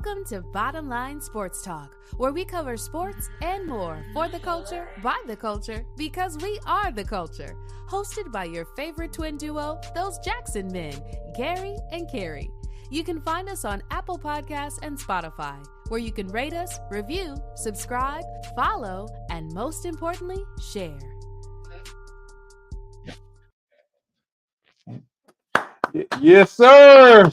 Welcome to Bottom Line Sports Talk, where we cover sports and more for the culture, by the culture, because we are the culture. Hosted by your favorite twin duo, those Jackson men, Gary and Cary. You can find us on Apple Podcasts and Spotify, where you can rate us, review, subscribe, follow, and most importantly, share. Yes, sir.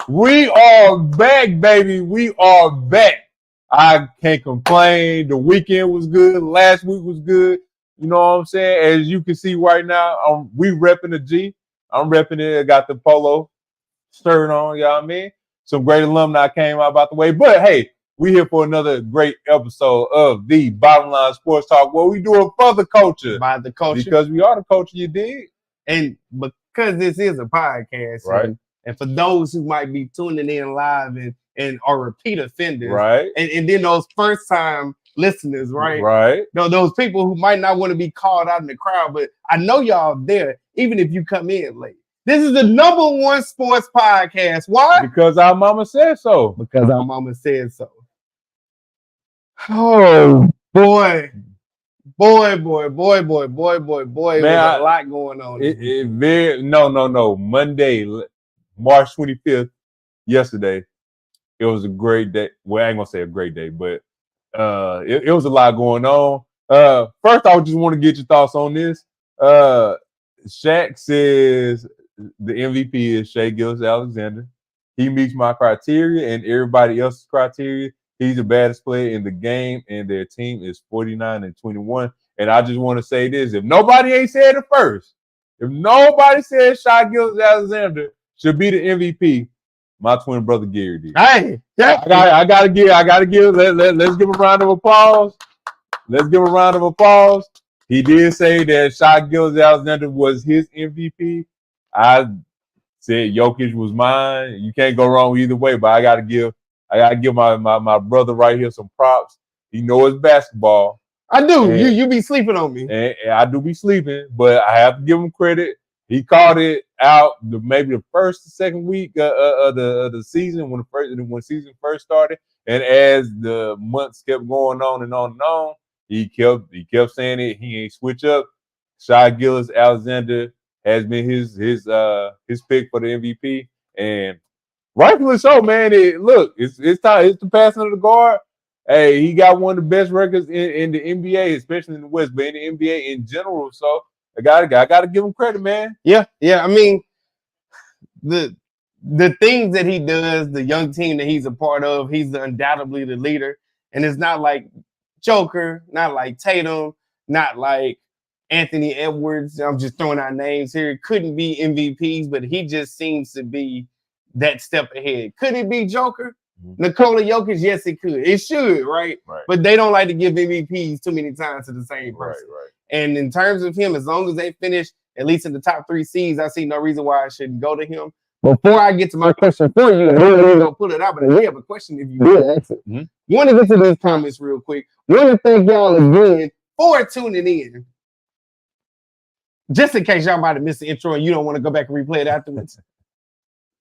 We are back, baby. We are back. I can't complain. The weekend was good. Last week was good. You know what I'm saying? As you can see right now, we repping the G. I'm repping it. I got the polo shirt on, you know what I mean? Some great alumni came out about the way. But, hey, we here for another great episode of the Bottom Line Sports Talk, where we do it for the culture. By the culture. Because we are the culture, you dig? And because this is a podcast, right? And for those who might be tuning in live and are repeat offenders, right? And then those first time listeners, right? Right. Those people who might not want to be called out in the crowd, but I know y'all there, even if you come in late. This is the #1 sports podcast. Why? Because our mama said so. Because our mama said so. Oh boy. Boy. Man, there's a lot going on. No. Monday, March 25th, yesterday, it was a great day. Well, I ain't gonna say a great day, but it was a lot going on. First, I just want to get your thoughts on this. Shaq says the MVP is Shai Gilgeous-Alexander. He meets my criteria and everybody else's criteria. He's the baddest player in the game, and their team is 49-21. And I just want to say this: if nobody ain't said it first, if nobody said Shai Gilgeous-Alexander should be the MVP, my twin brother Gary did. Hey, I gotta give. Let's give a round of applause. Let's give a round of applause. He did say that Shai Gilgeous-Alexander was his MVP. I said Jokic was mine. You can't go wrong either way, but I gotta give my brother right here some props. He knows basketball. I do. And you be sleeping on me. And I do be sleeping, but I have to give him credit. He called it out maybe the first or second week of the season when the season first started. And as the months kept going on and on and on, he kept saying it. He ain't switch up. Shai Gilgeous-Alexander has been his pick for the MVP. And rightfully so, man. It's time. It's the passing of the guard. Hey, he got one of the best records in the NBA, especially in the West, but in the NBA in general. So I gotta give him credit, man. Yeah. I mean, the things that he does, the young team that he's a part of, he's undoubtedly the leader. And it's not like Joker, not like Tatum, not like Anthony Edwards. I'm just throwing out names here. It couldn't be MVPs, but he just seems to be that step ahead. Could it be Joker? Nikola Jokic? Yes, it could. It should, right? But they don't like to give MVPs too many times to the same person. Right. And in terms of him, as long as they finish at least in the top 3 seeds, I see no reason why I shouldn't go to him. Before I get to my question for you, I'm going to pull it out, but we have a question if you did ask it. Want to get to those comments real quick. Want to thank y'all again for tuning in. Just in case y'all might have missed the intro and you don't want to go back and replay it afterwards.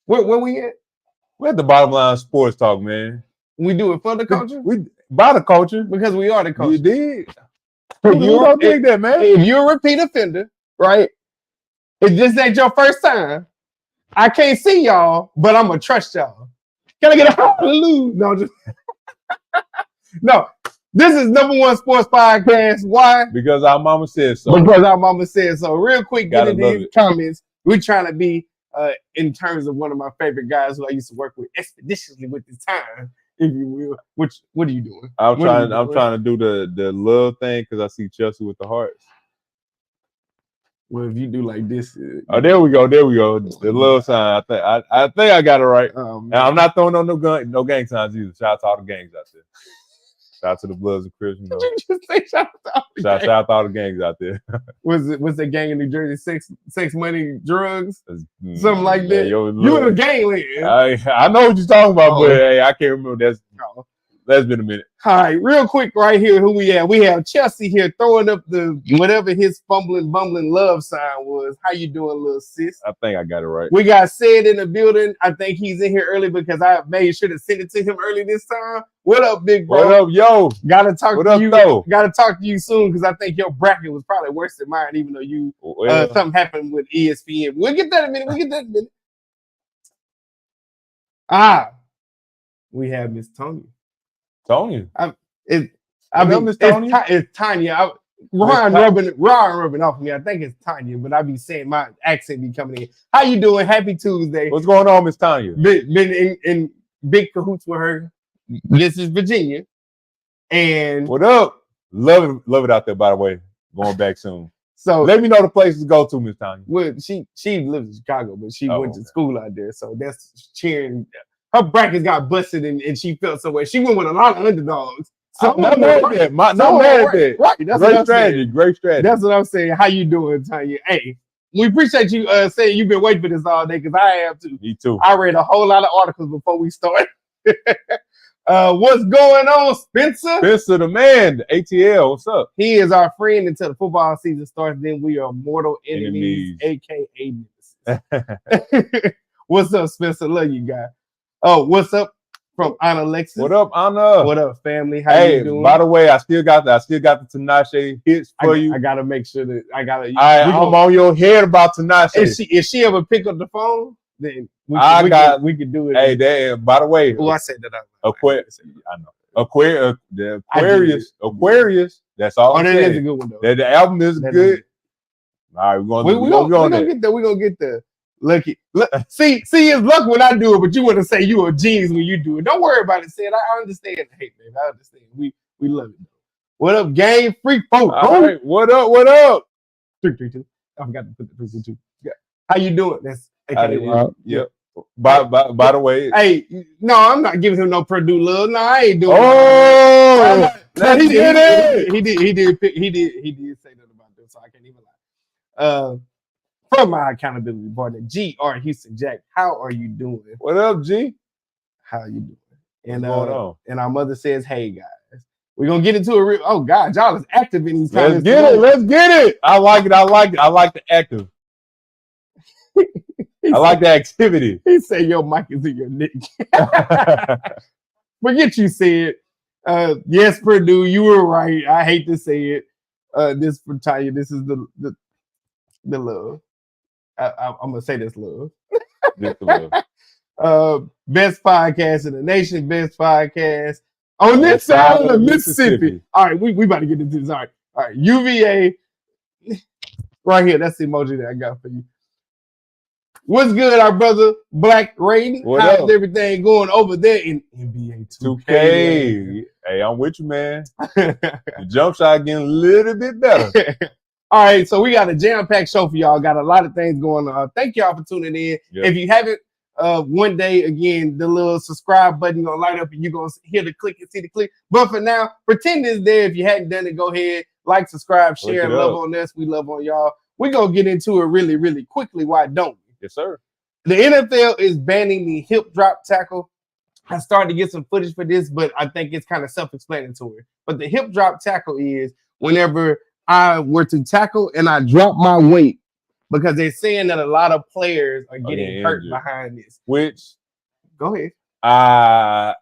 Where we at? We're at the Bottom Line Sports Talk, man. We do it for the culture? We by the culture. Because we are the culture. You did. You don't think that, man. If you're a repeat offender, right? If this ain't your first time, I can't see y'all, but I'm going to trust y'all. Can I get a hallelujah? No, this is #1 sports podcast. Why? Because our mama said so. Real quick, get into these comments. We're trying to be in terms of one of my favorite guys who I used to work with expeditiously with this time, if you will. What are you doing? I'm trying to do the love thing because I see Chelsea with the hearts. Well, if you do like this, there we go. The love sign. I think I got it right. Now, I'm not throwing on no gang signs either. Shout out to all the gangs out there. Shout out to the Bloods of Chris. Did you just say shout out to all the gangs out there? Was the gang in New Jersey sex, money, drugs? Something like that. You in a gang, I know what you're talking about, but hey, I can't remember. That's been a minute. All right, real quick right here, who we have? We have Chelsea here throwing up the whatever his bumbling love sign was. How you doing, little sis? I think I got it right. We got Sid in the building. I think he's in here early because I made sure to send it to him early this time. What up, big bro? What up, yo? Gotta talk What to up, you. though? Gotta talk to you soon because I think your bracket was probably worse than mine, even though you something happened with ESPN. We'll get that in a minute. We have Miss Tony. Tony. It's Tanya. Ron rubbing off me. I think it's Tanya, but I be saying my accent be coming in. How you doing? Happy Tuesday. What's going on, Miss Tanya? Been in big cahoots with her. This is Virginia. And what up? Love it out there, by the way. Going back soon. So let me know the places to go to, Miss Tanya. Well, she lives in Chicago, but she went to school out there. So that's cheering. Her brackets got busted and she felt somewhere. She went with a lot of underdogs. So not mad at that. Not mad at that. Right. That's great strategy. Great strategy. That's what I'm saying. How you doing, Tanya? Hey, we appreciate you saying you've been waiting for this all day because I have too. Me too. I read a whole lot of articles before we started. What's going on, Spencer? Spencer the man, the ATL. What's up? He is our friend until the football season starts. Then we are mortal enemies. aka nemesis. What's up, Spencer? Love you, guys. Oh, what's up from Anna Lexus? What up, Anna? What up, family? How you doing? By the way, I still got the Tinashe hits for you. I gotta make sure that I'm on your head about Tinashe. If she ever pick up the phone, then we can do it. Hey, damn, by the way, I said that out. Aquarius. I know. Aquarius. That's all. Oh, that is a good one though. The album is good. All right, we're gonna get there. Lucky. See, it's luck when I do it, but you want to say you a genius when you do it. Don't worry about it, Sid. I understand. Hey, man, I understand. We love it. What up, game freak folk? All right, what up? 3-3-2. I forgot to put the 3-2. Yeah. How you doing? That's yep. By the way, hey, no, I'm not giving him no Purdue love. No, I ain't doing. Let's get it. He did say that about this, so I can't even lie. From my accountability partner, G.R. Houston Jack, how are you doing? What up, G? How you doing? And what's going on? And our mother says, "Hey guys, we're gonna get into a oh God, y'all is active in these comments. Let's get it. I like it. I like the active. I like the activity. He said your mic is in your neck. Forget you said. Yes, Purdue, you were right. I hate to say it. This for Tanya, this is the love. I'm gonna say this love. This love. Best podcast in the nation, best podcast on this side of the Mississippi. All right, we about to get into this. All right, UVA. Right here, that's the emoji that I got for you. What's good, our brother Black Rating? How's everything going over there in NBA 2K? Hey, I'm with you, man. The jump shot getting a little bit better. All right, so we got a jam-packed show for y'all. Got a lot of things going on. Thank y'all for tuning in. Yep. If you haven't, one day, again, the little subscribe button going to light up and you're going to hear the click and see the click. But for now, pretend it's there. If you hadn't done it, go ahead, like, subscribe, share, and love on us. We love on y'all. We're going to get into it really, really quickly. Why don't we? Yes, sir. The NFL is banning the hip drop tackle. I started to get some footage for this, but I think it's kind of self-explanatory. But the hip drop tackle is whenever I were to tackle and I drop my weight, because they're saying that a lot of players are getting hurt behind this. Which, go ahead. I'm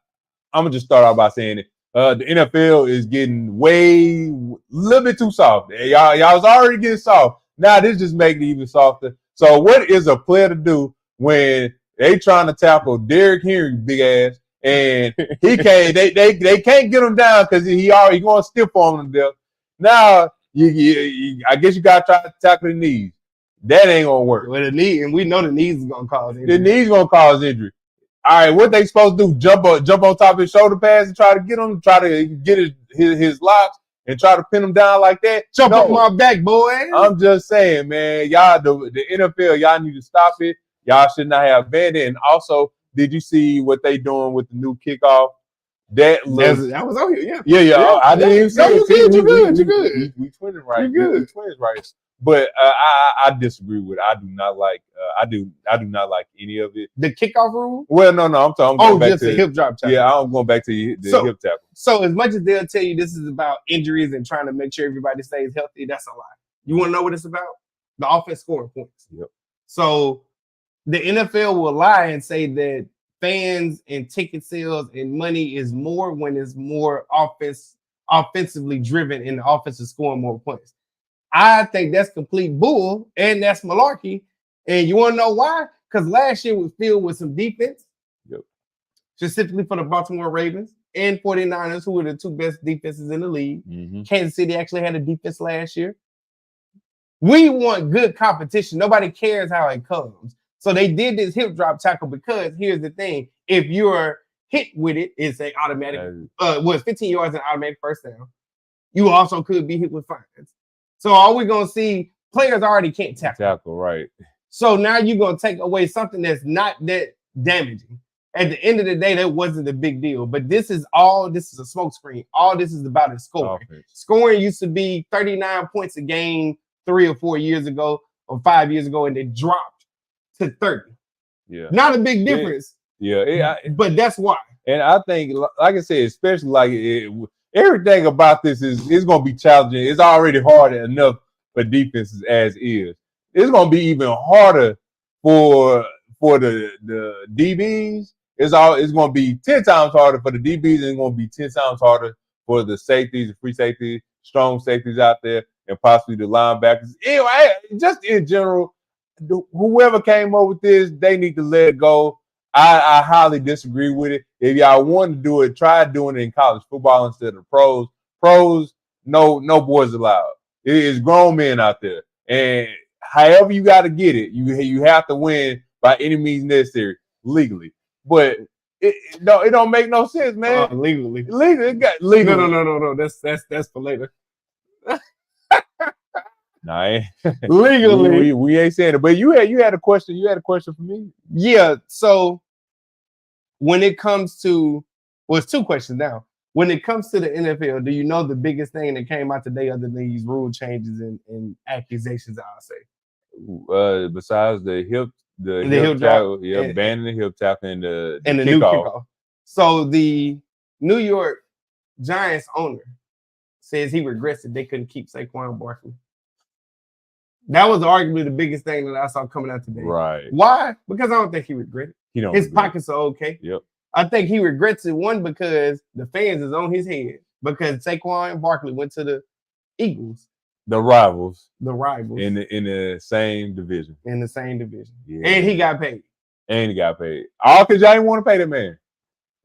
gonna just start off by saying it. The NFL is getting a little bit too soft. Y'all was already getting soft. Now this just makes it even softer. So what is a player to do when they trying to tackle Derrick Henry, big ass, and he can't? they can't get him down because he going stiff on him to death. Now I guess you gotta try to tackle the knees. That ain't gonna work. Well, the knee, and we know the knees is gonna cause injury. The knees gonna cause injury. All right, what they supposed to do? Jump on top of his shoulder pads and try to get him, try to get his locks and try to pin him down like that? Jump on my back, boy. I'm just saying, man, y'all, the NFL, y'all need to stop it. Y'all should not have banned it. And also, did you see what they doing with the new kickoff? That was on here, yeah. I didn't even see it. You're good. We twinning right. You're good. We twins right. But I disagree with it. I do not like. I do not like any of it. The kickoff rule? Well, no, I'm going back just to a hip drop tackle. Yeah, I'm going back to the hip tackle. So as much as they'll tell you this is about injuries and trying to make sure everybody stays healthy, that's a lie. You want to know what it's about? The offense scoring points. Yep. So the NFL will lie and say that fans and ticket sales and money is more when it's more offensively driven and the offense is scoring more points. I think that's complete bull and that's malarkey. And you want to know why? Because last year was filled with some defense, specifically for the Baltimore Ravens and 49ers, who were the two best defenses in the league. Mm-hmm. Kansas City actually had a defense last year. We want good competition. Nobody cares how it comes. So they did this hip drop tackle because here's the thing. If you're hit with it, it's an automatic, it's 15 yards and automatic first down. You also could be hit with fines. So all we're going to see, players already can't tackle. Tackle, right. So now you're going to take away something that's not that damaging. At the end of the day, that wasn't a big deal. But this is a smoke screen. All this is about is scoring. Offense. Scoring used to be 39 points a game 3 or 4 years ago or 5 years ago, and it dropped to 30. Yeah. Not a big difference. But that's why. And I think, like I said, especially like everything about this it's going to be challenging. It's already hard enough for defenses as is. It's going to be even harder for the DBs. It's going to be 10 times harder for the DBs, and it's going to be 10 times harder for the safeties, the free safeties, strong safeties out there, and possibly the linebackers. Anyway, just in general, whoever came up with this, they need to let it go. I highly disagree with it. If y'all want to do it, try doing it in college football instead of pros. Pros, no boys allowed. It is grown men out there, and however you got to get it, you have to win by any means necessary legally. But it don't make no sense, man. Legally. No. That's for later. Nah, legally. We ain't saying it. But you had a question. You had a question for me? Yeah. So when it comes to, it's 2 questions now. When it comes to the NFL, do you know the biggest thing that came out today other than these rule changes and accusations, I'll say? Besides the hip tackle, banning the hip tackle and the new kickoff. So the New York Giants owner says he regrets that they couldn't keep Saquon Barkley. That was arguably the biggest thing that I saw coming out today. Right. Why? Because I don't think he regretted it. His pockets are okay. Yep. I think he regrets it, one, because the fans is on his head. Because Saquon Barkley went to the Eagles. The rivals. In the same division. Yeah. And he got paid. All because y'all didn't want to pay that man.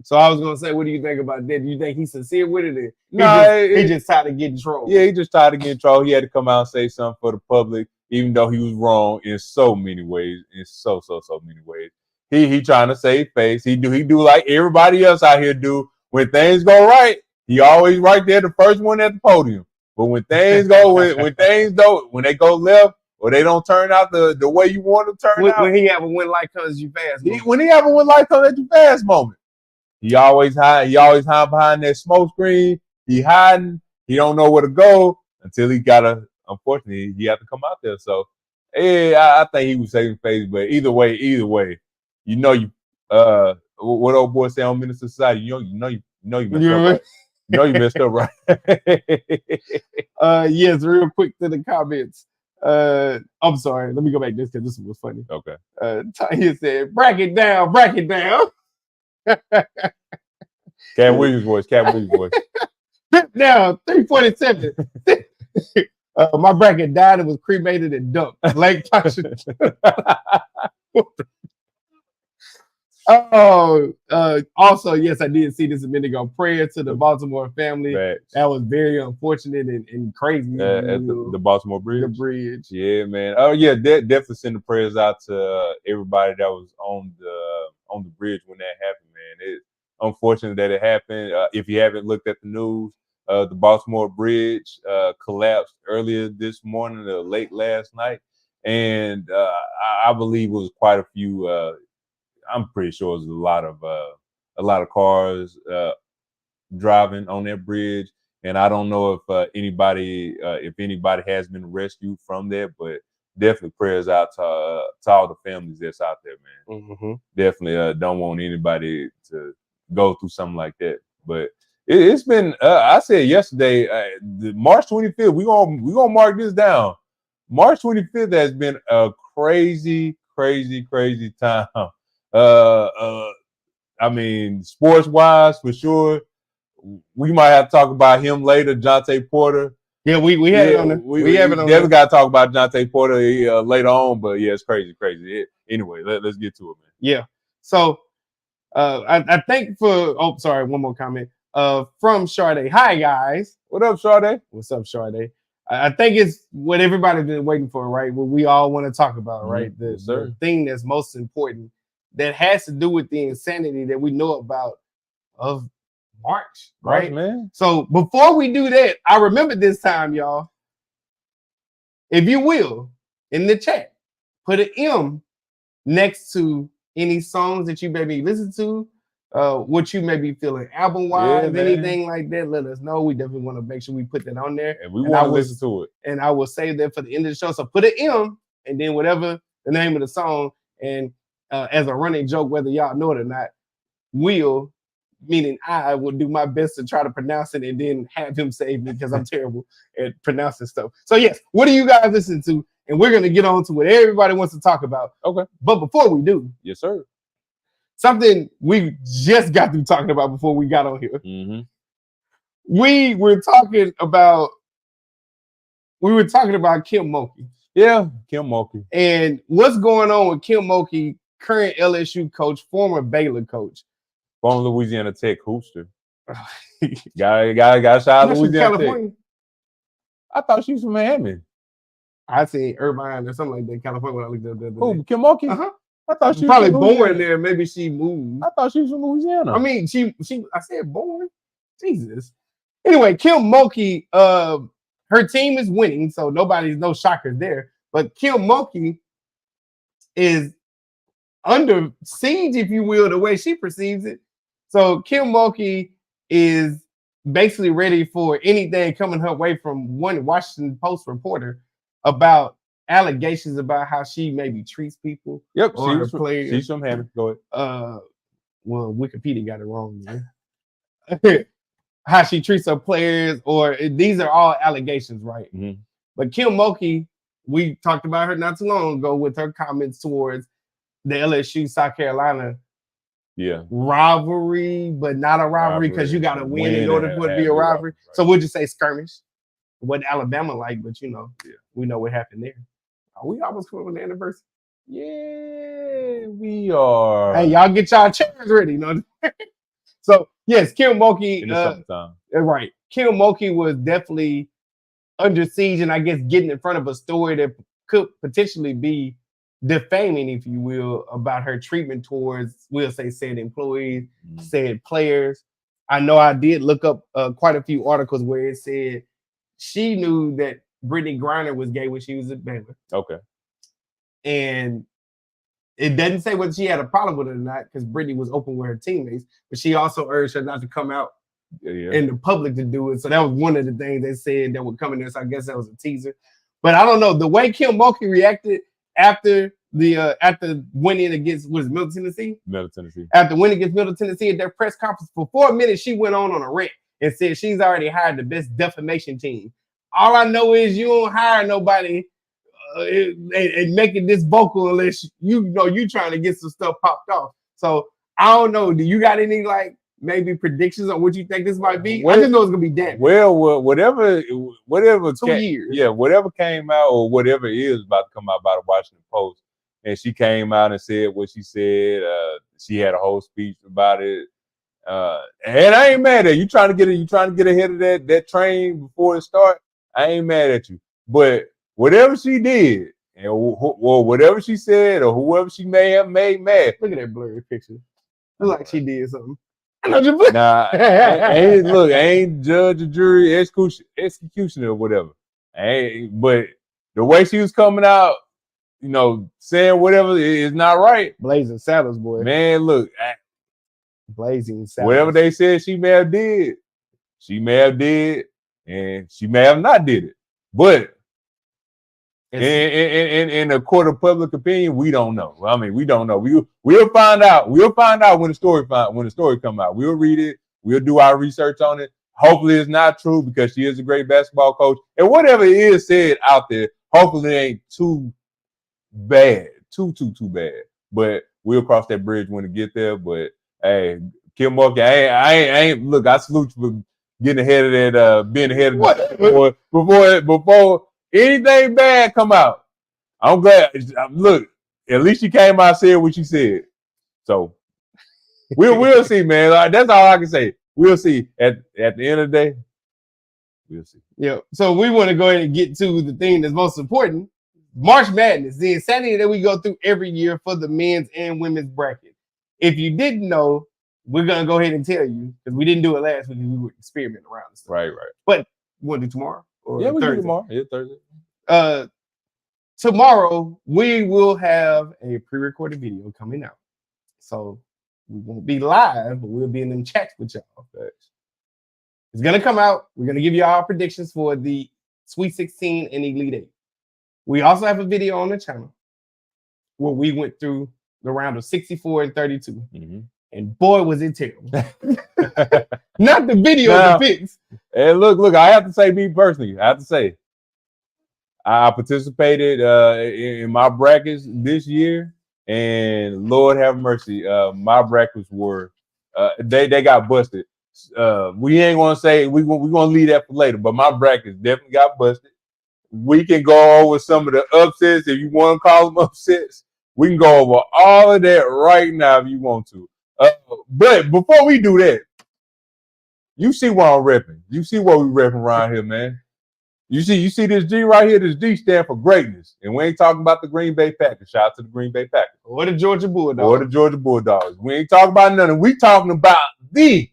So I was going to say, what do you think about that? Do you think he's sincere with it? He just tired of getting trolled. Yeah, he just tired of getting trolled. He had to come out and say something for the public, even though he was wrong in so many ways. In so many ways. He trying to save face. He do like everybody else out here do. When things go right, he always right there, the first one at the podium. But when things go when they go left or they don't turn out the way you want them to turn out. When he have a win life comes you fast. When he have a win life comes at you fast moment. He always hide behind that smoke screen. He hiding. He don't know where to go until unfortunately, he had to come out there. So, I think he was saving face. But either way, what old boy say on Minister Society, you know you messed up, right? You know you messed up, right? Yes, real quick to the comments. I'm sorry. Let me go back to this because this was funny. Okay. Tanya said, "Brack it down." Cat Williams voice. Now 347. My bracket died and was cremated and dumped. Like Tasha. Also, yes, I did see this a minute ago. Prayer to the Baltimore family. Facts. That was very unfortunate and crazy. At the Baltimore Bridge. The bridge. Yeah, man. Oh, yeah, definitely send the prayers out to everybody that was on the bridge when that happened, man. It's unfortunate that it happened. If you haven't looked at the news, the Baltimore Bridge collapsed earlier this morning, late last night, and I believe it was quite a few. I'm pretty sure it was a lot of cars driving on that bridge, and I don't know if anybody has been rescued from that, but definitely prayers out to all the families that's out there, man. Mm-hmm. Definitely don't want anybody to go through something like that. But it's been, I said yesterday, March 25th, we gonna mark this down. March 25th has been a crazy time. I mean, sports-wise, for sure. We might have to talk about him later, Jonte Porter. Yeah, we have it on there. We have it on definitely got to talk about Jonte Porter later on, but yeah, it's crazy. Anyway, let's get to it, man. Yeah. So I think one more comment. From Sade. Hi guys. What up, Sade? What's up, Sade? I think it's what everybody's been waiting for, right? What we all want to talk about, right? The thing that's most important that has to do with the insanity that we know about of March, right? Man. So before we do that, I remember this time, y'all. If you will, in the chat, put an M next to any songs that you maybe listen to, what you may be feeling album-wise, anything like that, let us know. We definitely want to make sure we put that on there. And we want to listen to it. And I will save that for the end of the show. So put an M and then whatever the name of the song. And as a running joke, whether y'all know it or not, Will, meaning I, will do my best to try to pronounce it and then have him save me because I'm terrible at pronouncing stuff. So yes, what do you guys listen to? And we're going to get on to what everybody wants to talk about. Okay. But before we do. Yes, sir. Something we just got through talking about before we got on here. Mm-hmm. We were talking about Kim Mulkey. Yeah, Kim Mulkey. And what's going on with Kim Mulkey, current LSU coach, former Baylor coach. Former Louisiana Tech hoopster. Got shout out Louisiana Tech. I thought she was from Miami. I said Irvine or something like that, California, when I looked up Who, Kim Mulkey? Uh-huh. I thought she probably was born there. Maybe she moved. I thought she was from Louisiana. I mean, she. I said born. Jesus. Anyway, Kim Mulkey, her team is winning, so no shockers there. But Kim Mulkey is under siege, if you will, the way she perceives it. So Kim Mulkey is basically ready for anything coming her way from one Washington Post reporter about allegations about how she maybe treats people. Yep, or her players. She's from Hammond. Go ahead. Well, Wikipedia got it wrong, man. How she treats her players, or these are all allegations, right? Mm-hmm. But Kim Mulkey, we talked about her not too long ago with her comments towards the LSU South Carolina rivalry, but not a rivalry because you got to win in order for it to be a rivalry. Right. So we'll just say skirmish. What Alabama like, but we know what happened there. Are we almost coming on the anniversary? Yeah, we are. Hey, y'all get y'all chairs ready, you know. So yes, Kim Mulkey. In the summertime. Right. Kim Mulkey was definitely under siege, and I guess getting in front of a story that could potentially be defaming, if you will, about her treatment towards, we'll say, said employees, said players. I know I did look up quite a few articles where it said she knew that Brittany Griner was gay when she was at Baylor. Okay. And it doesn't say whether she had a problem with it or not, because Brittany was open with her teammates, but she also urged her not to come out in the public to do it. So that was one of the things they said that would come in there. So I guess that was a teaser. But I don't know. The way Kim Mulkey reacted after winning against Middle Tennessee? Middle Tennessee. After winning against Middle Tennessee at their press conference, for 4 minutes, she went on a rant and said she's already hired the best defamation team. All I know is you don't hire nobody and making this vocal unless you trying to get some stuff popped off. So I don't know. Do you got any maybe predictions on what you think this might be? I just know it's gonna be damn. Well, whatever 2 years. Yeah, whatever came out or whatever is about to come out by the Washington Post, and she came out and said what she said. She had a whole speech about it. And I ain't mad at you. Trying to get ahead of that train before it starts. I ain't mad at you. But whatever she did, or whatever she said, or whoever she may have made mad. Look at that blurry picture. Look like she did something. Nah, I ain't judge or jury, executioner or whatever. But the way she was coming out, saying whatever is not right. Blazing saddles, boy. Man, look. Blazing saddles. Whatever they said she may have did, and she may have not did it. But In the court of public opinion, we don't know. I mean, we don't know. We'll find out. We'll find out when the story come out. We'll read it. We'll do our research on it. Hopefully, it's not true because she is a great basketball coach. And whatever is said out there, hopefully, it ain't too bad, too bad. But we'll cross that bridge when it get there. But hey, Kim Mulkey, I ain't. Look, I salute you for getting ahead of that. Being ahead of that before anything bad come out. I'm glad. Look, at least she came out and said what she said. So we'll see, man. Like, that's all I can say. We'll see. At the end of the day, we'll see. Yeah. So we want to go ahead and get to the thing that's most important. March Madness, the insanity that we go through every year for the men's and women's bracket. If you didn't know, we're gonna go ahead and tell you because we didn't do it last week. We were experimenting around this stuff. Right. But you want to do tomorrow? Or yeah, we Thursday? do tomorrow. Yeah, Thursday. Tomorrow we will have a pre-recorded video coming out. So we won't be live, but we'll be in them chats with y'all. It's gonna come out. We're gonna give you our predictions for the Sweet 16 and Elite 8. We also have a video on the channel where we went through the round of 64 and 32. Mm-hmm. And boy, was it terrible. Not the video, the picks. And look, I have to say, me personally, I participated in my brackets this year, and Lord have mercy, my brackets were they got busted. We ain't gonna say we're gonna leave that for later, but my brackets definitely got busted. We can go over some of the upsets if you want to call them upsets. We can go over all of that right now if you want to. But before we do that, you see what I'm repping. You see what we repping around here, man. You see this G right here. This G stand for greatness, and we ain't talking about the Green Bay Packers. Shout out to the Green Bay Packers or the Georgia Bulldogs. We ain't talking about nothing. We talking about the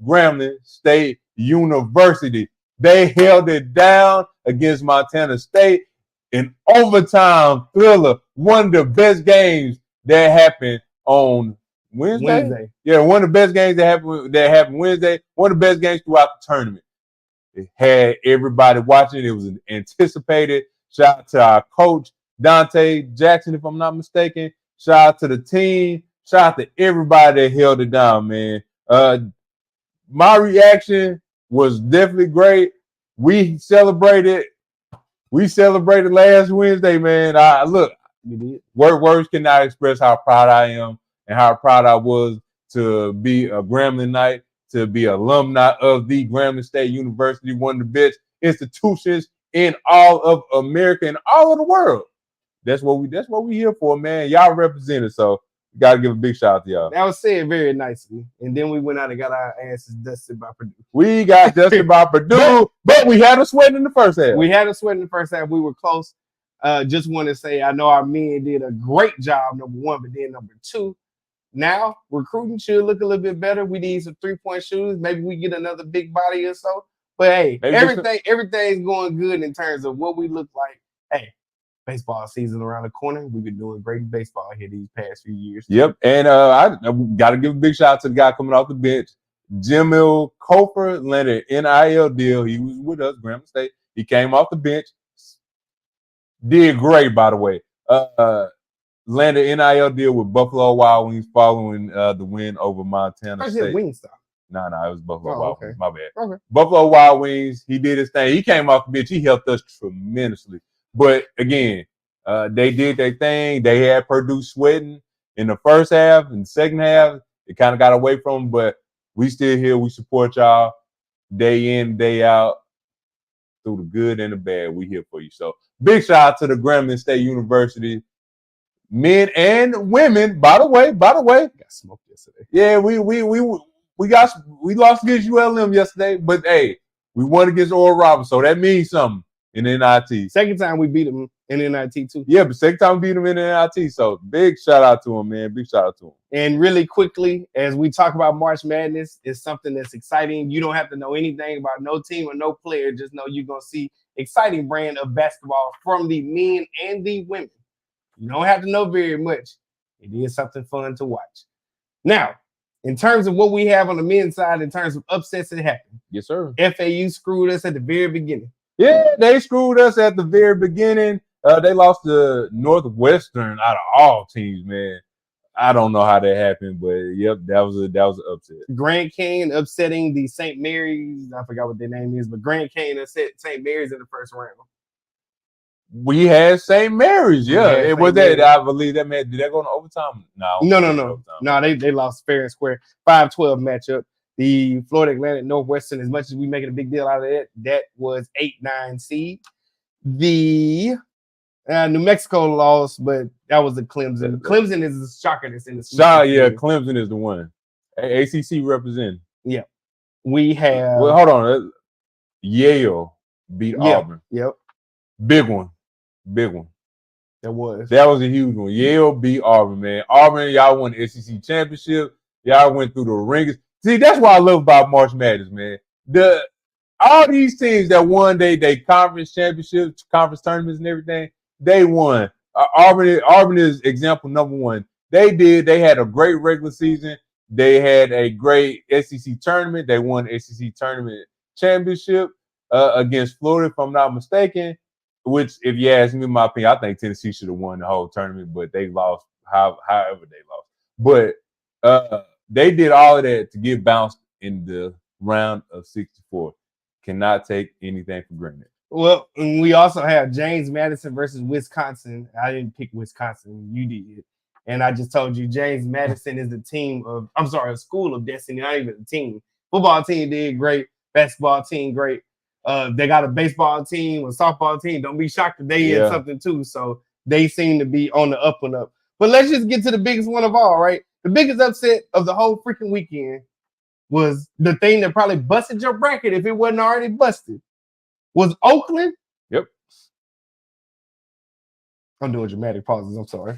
Grambling State University. They held it down against Montana State in overtime thriller. One of the best games that happened on Wednesday. Yeah, one of the best games that happened Wednesday. One of the best games throughout the tournament. It had everybody watching. It was anticipated. Shout out to our coach, Dante Jackson, if I'm not mistaken. Shout out to the team. Shout out to everybody that held it down, man. My reaction was definitely great. We celebrated last Wednesday, man. Words cannot express how proud I am and how proud I was to be a Grambling Knight, to be alumni of the Grambling State University, one of the best institutions in all of America and all of the world. That's what we here for, man. Y'all represent it, so gotta give a big shout out to y'all. That was said very nicely. And then we went out and got our asses dusted by Purdue. We got dusted by Purdue, but we had a sweat in the first half. We were close. Just want to say, I know our men did a great job, number one, but then number two, now recruiting should look a little bit better. We need some 3-point shooters. Maybe we get another big body or so. But hey, everything's going good in terms of what we look like. Hey, baseball season around the corner. We've been doing great baseball here these past few years. Yep. And I got to give a big shout out to the guy coming off the bench. Jamil Cofer landed an NIL deal. He was with us, Grambling State. He came off the bench. Did great, by the way. Landed an NIL deal with Buffalo Wild Wings following the win over Montana State. Wingstop? No, it was Buffalo Wild Wings. My bad. Okay. Buffalo Wild Wings, he did his thing. He came off the bench. He helped us tremendously. But again, they did their thing. They had Purdue sweating in the first half. In the second half, it kind of got away from them. But we still here. We support y'all day in, day out. Through the good and the bad, we here for you. So big shout out to the Grambling State University. Men and women, by the way. Got smoked yesterday. Yeah, we lost against ULM yesterday, but hey, we won against Oral Roberts, so that means something in NIT. Second time we beat them in NIT too. Yeah, but second time we beat them in NIT. So big shout out to him, man. Big shout out to him. And really quickly, as we talk about March Madness, it's something that's exciting. You don't have to know anything about no team or no player. Just know you're gonna see exciting brand of basketball from the men and the women. You don't have to know very much. It is something fun to watch. Now, in terms of what we have on the men's side, in terms of upsets that happened. Yes, sir. FAU screwed us at the very beginning. Yeah, they screwed us at the very beginning. They lost to Northwestern out of all teams, man. I don't know how that happened, but yep, that was an upset. Grand Cane upsetting the St. Mary's. I forgot what their name is, but Grand Cane upset St. Mary's in the first round. We had St. Mary's, yeah. It was that. I believe that man. Did that go to overtime? No. They lost fair and square. 5-12 matchup. The Florida Atlantic Northwestern, as much as we making a big deal out of it, that was 8-9 seed. The New Mexico lost, but that was the Clemson. Clemson is the shocker that's in the Clemson is the one. ACC representing. Yeah. We have. Well, hold on. Yale beat Auburn. Yep. Big one. That was a huge one. Yale beat Auburn, man. Auburn, y'all won the SEC championship. Y'all went through the rings. See, that's what I love about March Madness, man. All these teams that won they conference championships, conference tournaments, and everything, they won. Auburn is example number one. They had a great regular season. They had a great SEC tournament. They won the SEC tournament championship against Florida, if I'm not mistaken. Which, if you ask me, in my opinion, I think Tennessee should have won the whole tournament, but they lost however they lost. But they did all of that to get bounced in the round of 64. Cannot take anything for granted. Well, we also have James Madison versus Wisconsin. I didn't pick Wisconsin. You did. And I just told you James Madison is a school of destiny, not even a team. Football team did great. Basketball team, great. They got a baseball team, a softball team. Don't be shocked if they had something too. So they seem to be on the up and up. But let's just get to the biggest one of all, right? The biggest upset of the whole freaking weekend was the thing that probably busted your bracket if it wasn't already busted. Was Oakland. Yep. I'm doing dramatic pauses. I'm sorry.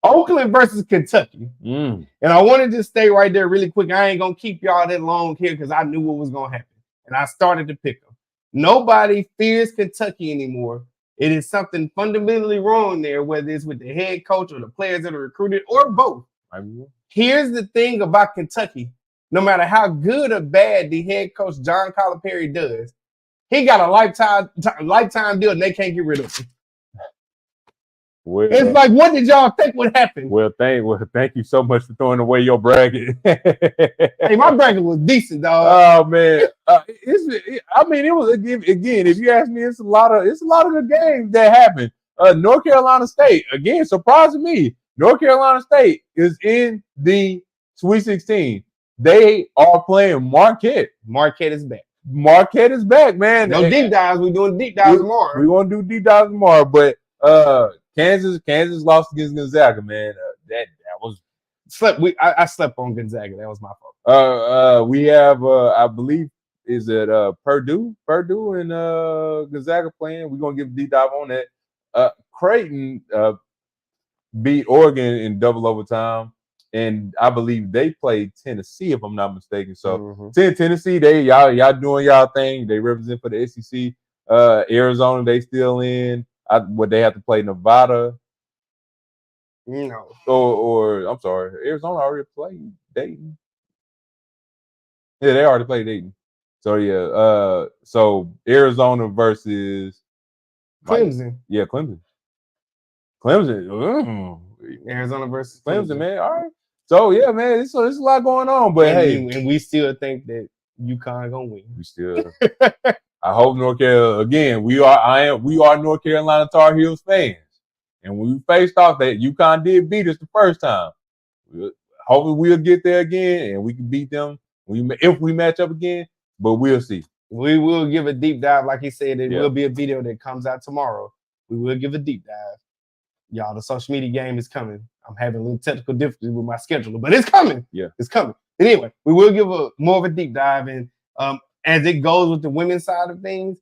Oakland versus Kentucky. And I wanted to stay right there really quick. I ain't going to keep y'all that long here because I knew what was going to happen. And I started to pick them. Nobody fears Kentucky anymore. It is something fundamentally wrong there, whether it's with the head coach or the players that are recruited or both. Here's the thing about Kentucky. No matter how good or bad the head coach, John Calipari, does, he got a lifetime deal and they can't get rid of him. Well, it's like, what did y'all think would happen? Well, thank you so much for throwing away your bracket. Hey, my bracket was decent, dog. Oh man, it was again. If you ask me, it's a lot of the games that happened. North Carolina State again surprising me. North Carolina State is in the Sweet 16. They are playing Marquette. Marquette is back. Marquette is back, man. No deep dives. We're doing deep dives tomorrow. We're gonna do deep dives tomorrow, but Kansas lost against Gonzaga, man. That was I slept on Gonzaga. That was my fault. We have I believe is it Purdue and Gonzaga playing. We're gonna give a deep dive on that. Creighton beat Oregon in double overtime, and I believe they played Tennessee, if I'm not mistaken. So Tennessee, y'all doing y'all thing. They represent for the SEC. Arizona, they still in. Would they have to play Nevada? No. Or I'm sorry, Arizona already played Dayton. Yeah, they already played Dayton. So yeah, so Arizona versus Clemson. Yeah, Clemson. Arizona versus Clemson, man. All right. So yeah, man, it's a lot going on, but and we still think that UConn gonna win. We still. I hope North Carolina again. We are North Carolina Tar Heels fans, and when we faced off, that UConn did beat us the first time. Hopefully, we'll get there again, and we can beat them if we match up again. But we'll see. We will give a deep dive, like he said. It will be a video that comes out tomorrow. We will give a deep dive. Y'all, the social media game is coming. I'm having a little technical difficulty with my scheduler, but it's coming. Yeah, it's coming. Anyway, we will give more of a deep dive, and as it goes with the women's side of things,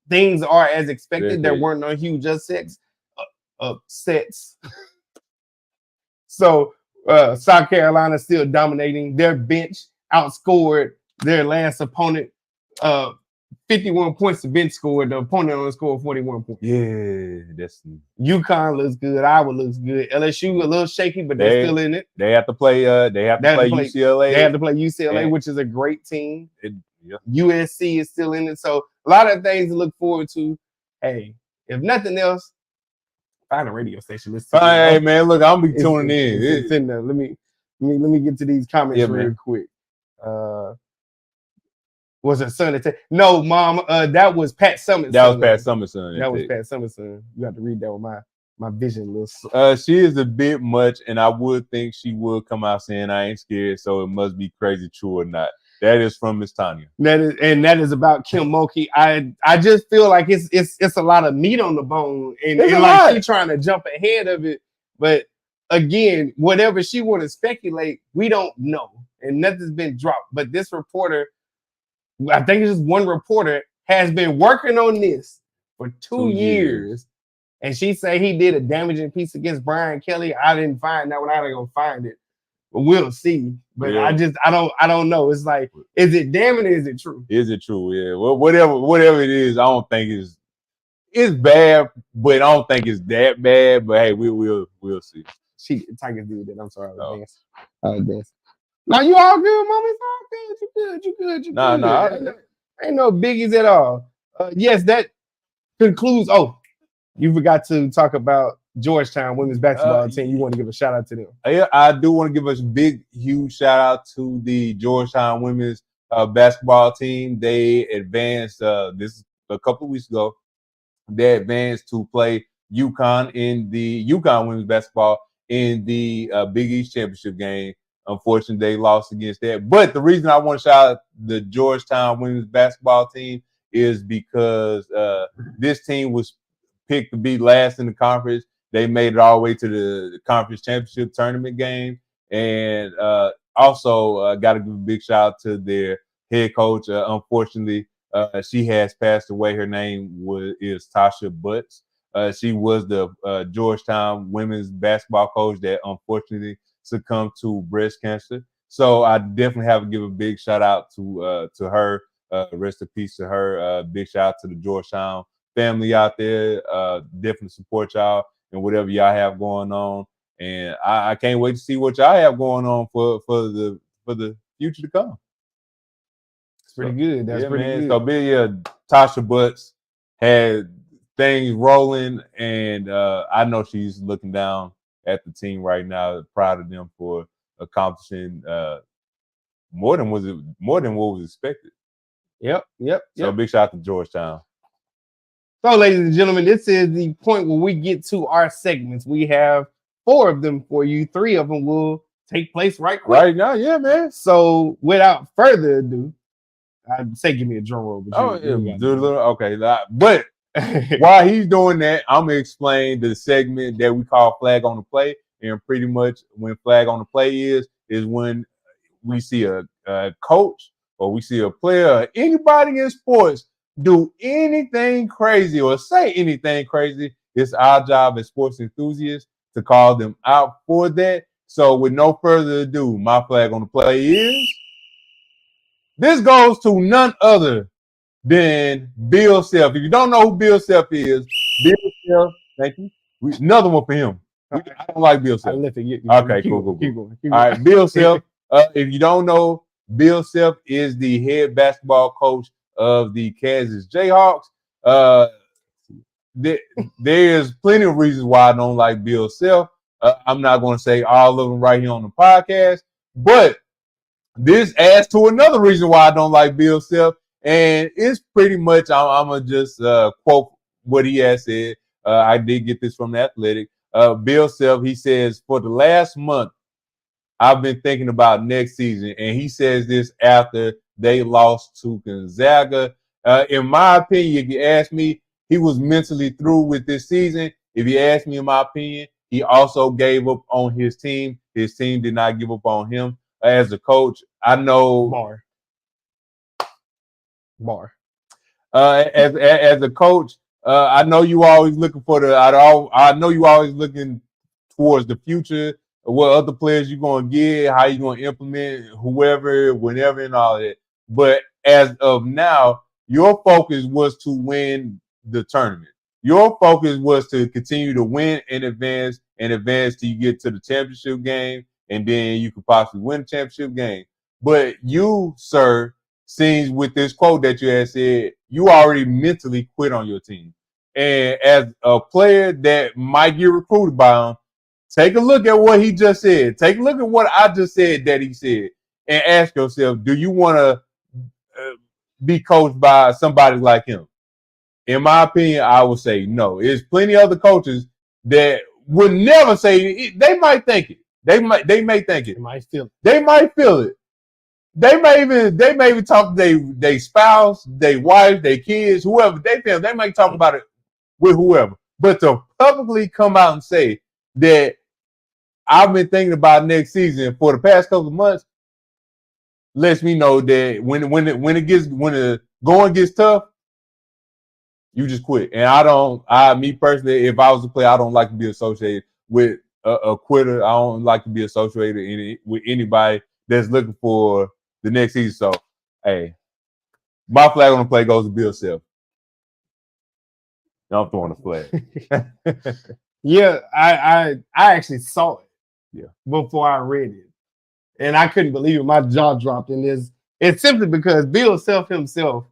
things are as expected. There weren't no huge upsets. So South Carolina still dominating. Their bench outscored their last opponent 51 points. The bench scored. The opponent only scored 41 points. Yeah, that's UConn looks good. Iowa looks good. LSU a little shaky, but they're still in it. They have to play. UCLA. They have to play UCLA, which is a great team. USC is still in it. So a lot of things to look forward to. Hey, if nothing else, find a radio station. Listen to Hey man, look, I'm be tuning in. It's in there. Let me get to these comments real quick. Was it son? No, mom. That was Pat Summitt's son. That was Pat Summitt's son. That was Pat Summitt's son. You have to read that with my vision list. She is a bit much, and I would think she would come out saying I ain't scared, so it must be crazy true or not. That is from Miss Tanya. That is about Kim Mulkey. I just feel like it's a lot of meat on the bone, and like she's trying to jump ahead of it. But again, whatever she want to speculate, we don't know, and nothing's been dropped. But this reporter, I think it's just one reporter, has been working on this for 2 years. And she said he did a damaging piece against Brian Kelly. I didn't find that one. I ain't gonna find it. But we'll see. But yeah. I don't know. It's like, is it damning or is it true? Is it true? Yeah. Well, whatever it is, I don't think it's bad, but I don't think it's that bad. But hey, we'll see. Tiger did that. I'm sorry. I was dancing. No, you all good, mama. It's all good. You good. Nah. Ain't no biggies at all. Yes, that concludes. Oh, you forgot to talk about Georgetown women's basketball team. You want to give a shout out to them? Yeah, I do want to give a huge shout out to the Georgetown women's basketball team. They advanced this a couple of weeks ago. They advanced to play UConn in the UConn women's basketball in the Big East championship game. Unfortunately, they lost against that. But the reason I want to shout out the Georgetown women's basketball team is because this team was picked to be last in the conference. They made it all the way to the conference championship tournament game. And also got to give a big shout out to their head coach. Unfortunately, she has passed away. Her name is Tasha Butts. She was the Georgetown women's basketball coach that unfortunately succumbed to breast cancer. So I definitely have to give a big shout out to her. Rest in peace to her. Big shout out to the Georgetown family out there. Definitely support y'all and whatever y'all have going on. And I can't wait to see what y'all have going on for the future to come. It's pretty good. That's pretty good. So Tasha Butts had things rolling, and I know she's looking down at the team right now, proud of them for accomplishing more than what was expected. Yep. So big shout out to Georgetown. So, ladies and gentlemen, this is the point where we get to our segments. We have 4 of them for you. 3 of them will take place right now. Yeah, man. So, without further ado, I'd say give me a drum roll. Okay. But while he's doing that, I'm going to explain the segment that we call Flag on the Play. And pretty much when Flag on the Play is when we see a coach or we see a player or anybody in sports do anything crazy or say anything crazy. It's our job as sports enthusiasts to call them out for that. So with no further ado, my flag on the play is, this goes to none other than Bill Self. If you don't know who Bill Self is, Bill Self, thank you. Another one for him. I don't like Bill Self. Okay, cool. All right, Bill Self. If you don't know, Bill Self is the head basketball coach of the Kansas Jayhawks. There's plenty of reasons why I don't like Bill Self. I'm not going to say all of them right here on the podcast, but this adds to another reason why I don't like Bill Self, and it's pretty much, I'm going to just quote what he has said. I did get this from The Athletic. Bill Self, he says, for the last month, I've been thinking about next season, and he says this after they lost to Gonzaga. In my opinion, if you ask me, he was mentally through with this season. If you ask me, in my opinion, he also gave up on his team. His team did not give up on him. As a coach, I know Bar. As a coach, I know you always looking I know you always looking towards the future. What other players you're going to get, how you're going to implement whoever, whenever, and all that. But as of now, your focus was to win the tournament. Your focus was to continue to win and advance till you get to the championship game, and then you could possibly win the championship game. But you, sir, seems with this quote that you had said, you already mentally quit on your team. And as a player that might get recruited by him, take a look at what he just said. Take a look at what I just said that he said, and ask yourself, do you want to be coached by somebody like him? In my opinion, I would say no. There's plenty of other coaches that would never say it. They might think it. They may think it. They might feel it. They might feel it. They may even talk to their spouse, their wife, their kids, whoever they feel. They might talk about it with whoever. But to publicly come out and say that I've been thinking about next season for the past couple of months lets me know that when the going gets tough, you just quit. And me personally, if I was a player, I don't like to be associated with a quitter. I don't like to be associated with anybody that's looking for the next season. So, hey, my flag on the play goes to Bill Self. I'm throwing a flag. Yeah, I actually saw it before I read it. And I couldn't believe it. My jaw dropped. And it's simply because Bill Self himself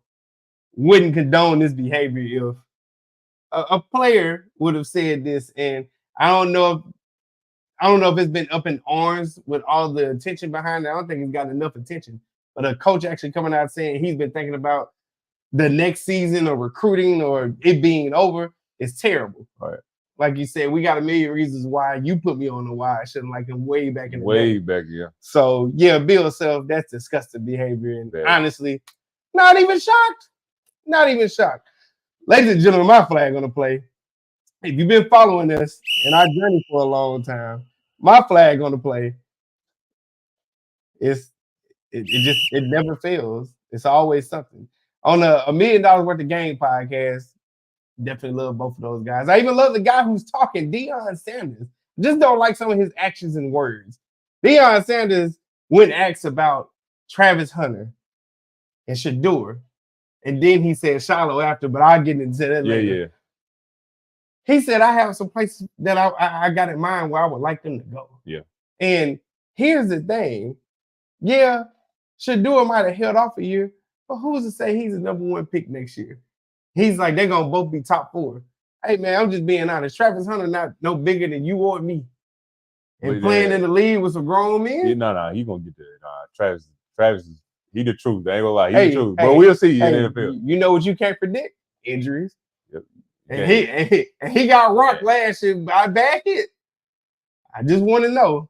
wouldn't condone this behavior if a player would have said this. And I don't know if it's been up in arms with all the attention behind it. I don't think it's got enough attention. But a coach actually coming out saying he's been thinking about the next season or recruiting or it being over is terrible. Right. Like you said, we got a million reasons why you put me on the why I shouldn't like him way back in the day. Way back, yeah. So, yeah, Bill Self, that's disgusting behavior. And honestly, not even shocked. Not even shocked. Ladies and gentlemen, my flag on the play. If you've been following us and our journey for a long time, my flag on the play is it never fails. It's always something. On a $1 million worth of game podcast, definitely love both of those guys. I even love the guy who's talking, Deion Sanders. Just don't like some of his actions and words. Deion Sanders went asked about Travis Hunter and Shador, and then he said Shiloh after, but I'll get into that later. Yeah. He said, I have some places that I got in mind where I would like them to go. Yeah. And here's the thing. Yeah, Shador might have held off a year, but who's to say he's the number 1 pick next year? He's like, they're going to both be top 4. Hey, man, I'm just being honest. Travis Hunter not no bigger than you or me. And playing in the league with some grown men? Yeah, no, he going to get there. Travis is he the truth. I ain't going to lie. He the truth. But we'll see in the NFL. You know what you can't predict? Injuries. Yep. And he got rocked last year by a bad hit. I just want to know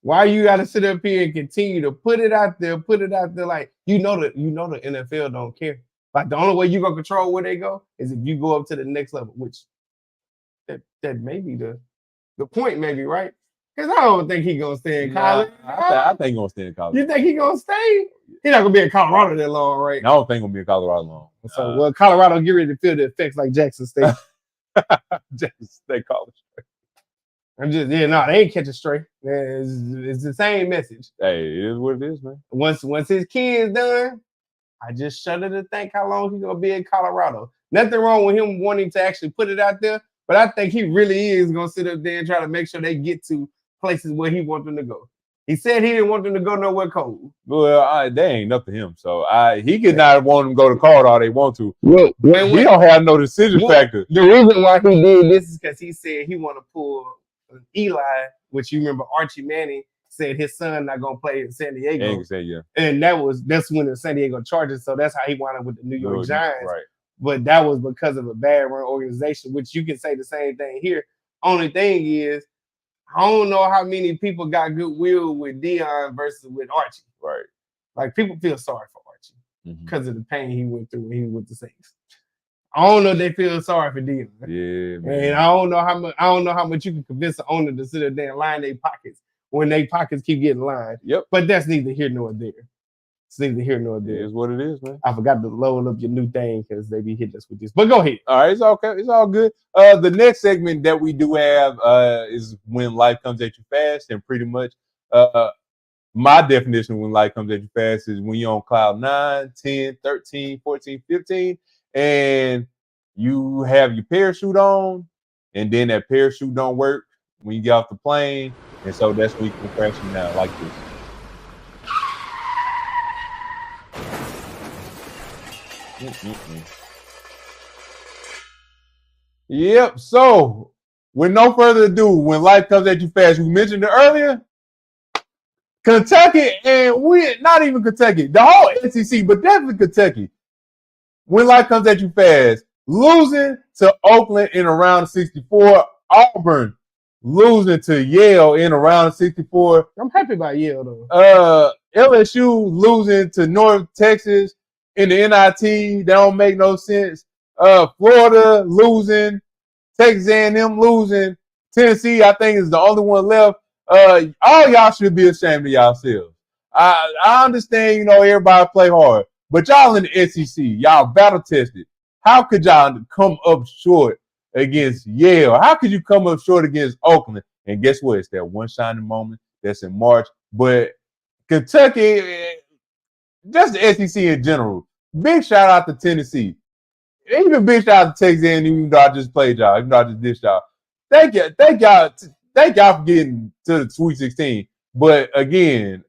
why you got to sit up here and continue to put it out there like you know the NFL don't care. Like the only way you gonna control where they go is if you go up to the next level, which that may be the point, maybe, right? Because I don't think he's gonna stay in college. I think he's gonna stay in college. You think he's gonna stay? He's not gonna be in Colorado that long, right? I don't think he's gonna be in Colorado long. So Colorado get ready to feel the effects like Jackson State. Jackson State College. They ain't catching straight. It's the same message. Hey, it is what it is, man. Once his kid's done, I just shudder to think how long he's gonna be in Colorado. Nothing wrong with him wanting to actually put it out there, but I think he really is gonna sit up there and try to make sure they get to places where he wants them to go. He said he didn't want them to go nowhere cold. Well, they ain't up to him, so he could not want them to go to Colorado all they want to. Well, he don't have no decision factor. The reason why he did this is because he said he want to pull Eli, which you remember Archie Manning said his son not gonna play in San Diego. And that's when the San Diego Chargers. So that's how he wound up with the New York Giants. Right. But that was because of a bad run organization, which you can say the same thing here. Only thing is, I don't know how many people got goodwill with Deion versus with Archie. Right. Like people feel sorry for Archie because of the pain he went through when he was with the Saints. I don't know if they feel sorry for Deion. Yeah, man. And I don't know how much you can convince the owner to sit there and line their pockets when their pockets keep getting lined. Yep. But that's neither here nor there. It's neither here nor there. It is what it is, man. I forgot to load up your new thing because they be hitting us with this. But go ahead. All right, it's okay. It's all good. The next segment that we do have is when life comes at you fast, and pretty much my definition of when life comes at you fast is when you're on cloud 9, 10, 13, 14, 15, and you have your parachute on, and then that parachute don't work when you get off the plane, and so that's when you come crashing down like this. Yep. So, with no further ado, when life comes at you fast, we mentioned it earlier. Kentucky, and we not even Kentucky, the whole SEC, but definitely Kentucky. When life comes at you fast, losing to Oakland in a round of 64, Auburn losing to Yale in a round of 64. I'm happy about Yale though. LSU losing to North Texas in the NIT. That don't make no sense. Florida losing. Texas A&M losing. Tennessee, I think, is the only one left. All y'all should be ashamed of yourselves. I understand, everybody play hard, but y'all in the SEC, y'all battle tested. How could y'all come up short against Yale? How could you come up short against Oakland? And guess what? It's that one shining moment that's in March. But Kentucky, just the SEC in general, big shout out to Tennessee. Even big shout out to Texas A&M, even though I just played y'all, even though I just dished y'all. Thank y'all for getting to the Sweet 16. But again,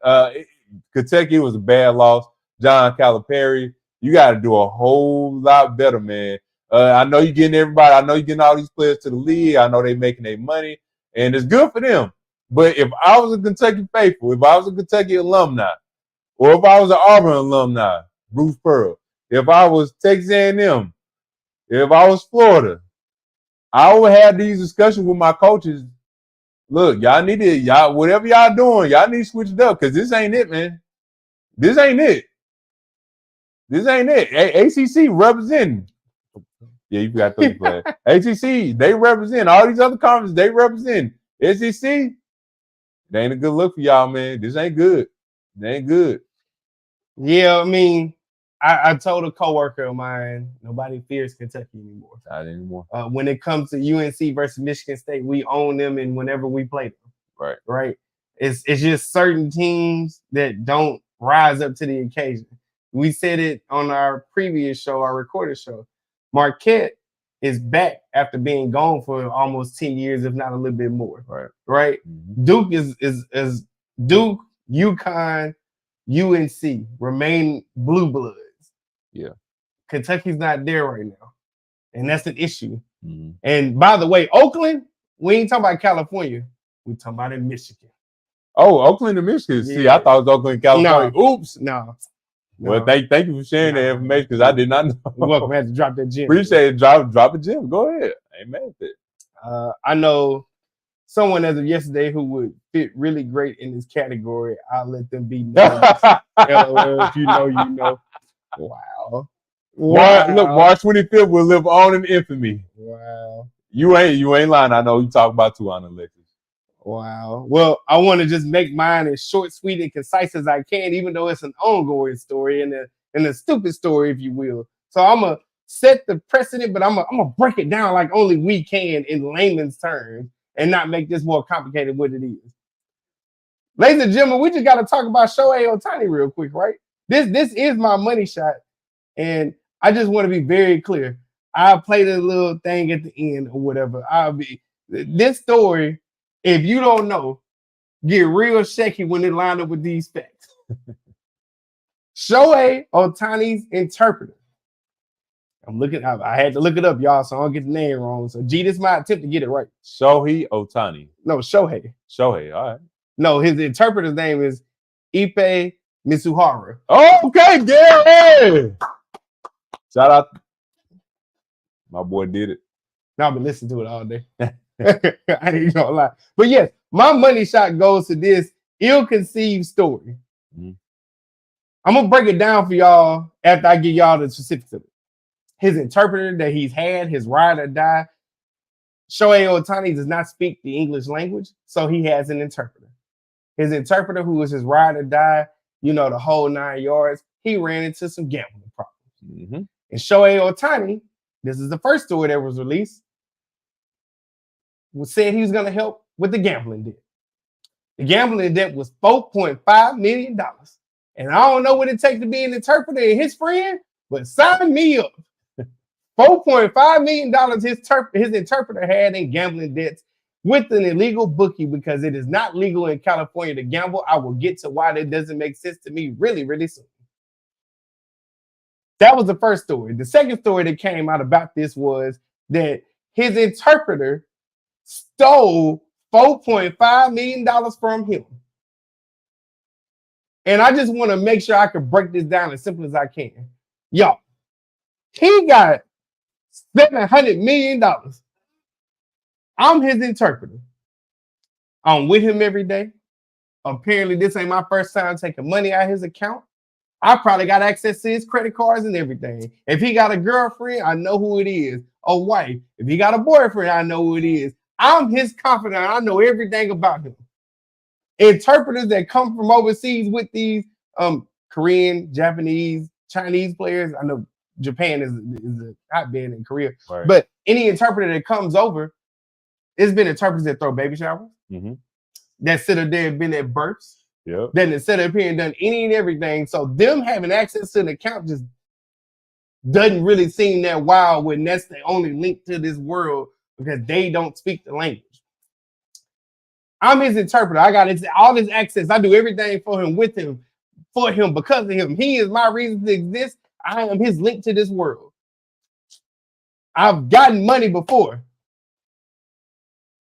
Kentucky was a bad loss. John Calipari, you got to do a whole lot better, man. I know you're getting everybody. I know you're getting all these players to the league. I know they're making their money, and it's good for them. But if I was a Kentucky faithful, if I was a Kentucky alumni, or if I was an Auburn alumni, Bruce Pearl, if I was Texas A&M, if I was Florida, I would have these discussions with my coaches. Look, y'all whatever y'all doing, y'all need to switch it up because this ain't it, man. This ain't it. This ain't it. ACC representing. Yeah, you got 30 players. ACC, they represent. All these other conferences, they represent. SEC, it ain't a good look for y'all, man. This ain't good. It ain't good. Yeah, I mean, I told a coworker of mine, nobody fears Kentucky anymore. Not anymore. When it comes to UNC versus Michigan State, we own them, and whenever we play them, right. It's just certain teams that don't rise up to the occasion. We said it on our previous show, our recorded show. Marquette is back after being gone for almost 10 years, if not a little bit more. Right. Mm-hmm. Duke is Duke, UConn, UNC remain blue bloods. Yeah. Kentucky's not there right now. And that's an issue. Mm-hmm. And by the way, Oakland, we ain't talking about California. We talking about in Michigan. Oh, Oakland and Michigan. Yeah. See, I thought it was Oakland and California. No. Oops. No. Well, thank you for sharing that information because I did not know. You're welcome. I had to drop that gem. Appreciate it. Drop a gem. Go ahead. I ain't mad at it. I know someone as of yesterday who would fit really great in this category. I'll let them be known. LOL, if you know, you know. Wow. Look, March 25th will live on in infamy. Wow. You ain't lying. I know you talk about Tuan and Alexis. Wow. Well, I want to just make mine as short, sweet, and concise as I can, even though it's an ongoing story and a stupid story, if you will. So I'm gonna set the precedent, but I'm gonna break it down like only we can in layman's terms and not make this more complicated what it is. Ladies and gentlemen, we just got to talk about Shohei Otani real quick, right? This is my money shot, and I just want to be very clear. I'll play the little thing at the end or whatever. This story. If you don't know, get real shaky when they line up with these facts. Shohei Otani's interpreter. I had to look it up, y'all, so I don't get the name wrong. So, this is my attempt to get it right. Shohei Otani. No, Shohei. Shohei, all right. No, his interpreter's name is Ipe Mitsuhara. Okay, Gary. Shout out. My boy did it. No, I've been listening to it all day. I ain't gonna lie. But yes, my money shot goes to this ill-conceived story. Mm-hmm. I'm gonna break it down for y'all after I give y'all the specifics of it. His interpreter that he's had, his ride or die. Shohei Otani does not speak the English language, so he has an interpreter. His interpreter, who was his ride or die, the whole 9 yards, he ran into some gambling problems. Mm-hmm. And Shohei Otani, this is the first story that was released, said he was going to help with the gambling debt. The gambling debt was $4.5 million. And I don't know what it takes to be an interpreter and his friend, but sign me up. $4.5 million his interpreter had in gambling debts with an illegal bookie because it is not legal in California to gamble. I will get to why that doesn't make sense to me really, really soon. That was the first story. The second story that came out about this was that his interpreter stole $4.5 million from him. And I just want to make sure I can break this down as simple as I can. Yo, he got $700 million. I'm his interpreter. I'm with him every day. Apparently, this ain't my first time taking money out of his account. I probably got access to his credit cards and everything. If he got a girlfriend, I know who it is. A wife. If he got a boyfriend, I know who it is. I'm his confidant. I know everything about him. Interpreters that come from overseas with these Korean, Japanese, Chinese players. I know Japan is a hotbed in Korea. Right. But any interpreter that comes over, it's been interpreters that throw baby showers, that sit up there and been at births, then that sit up here and done any and everything. So them having access to the account just doesn't really seem that wild when that's the only link to this world because they don't speak the language. I'm his interpreter. I got all this access. I do everything for him, with him, for him, because of him. He is my reason to exist. I am his link to this world. I've gotten money before.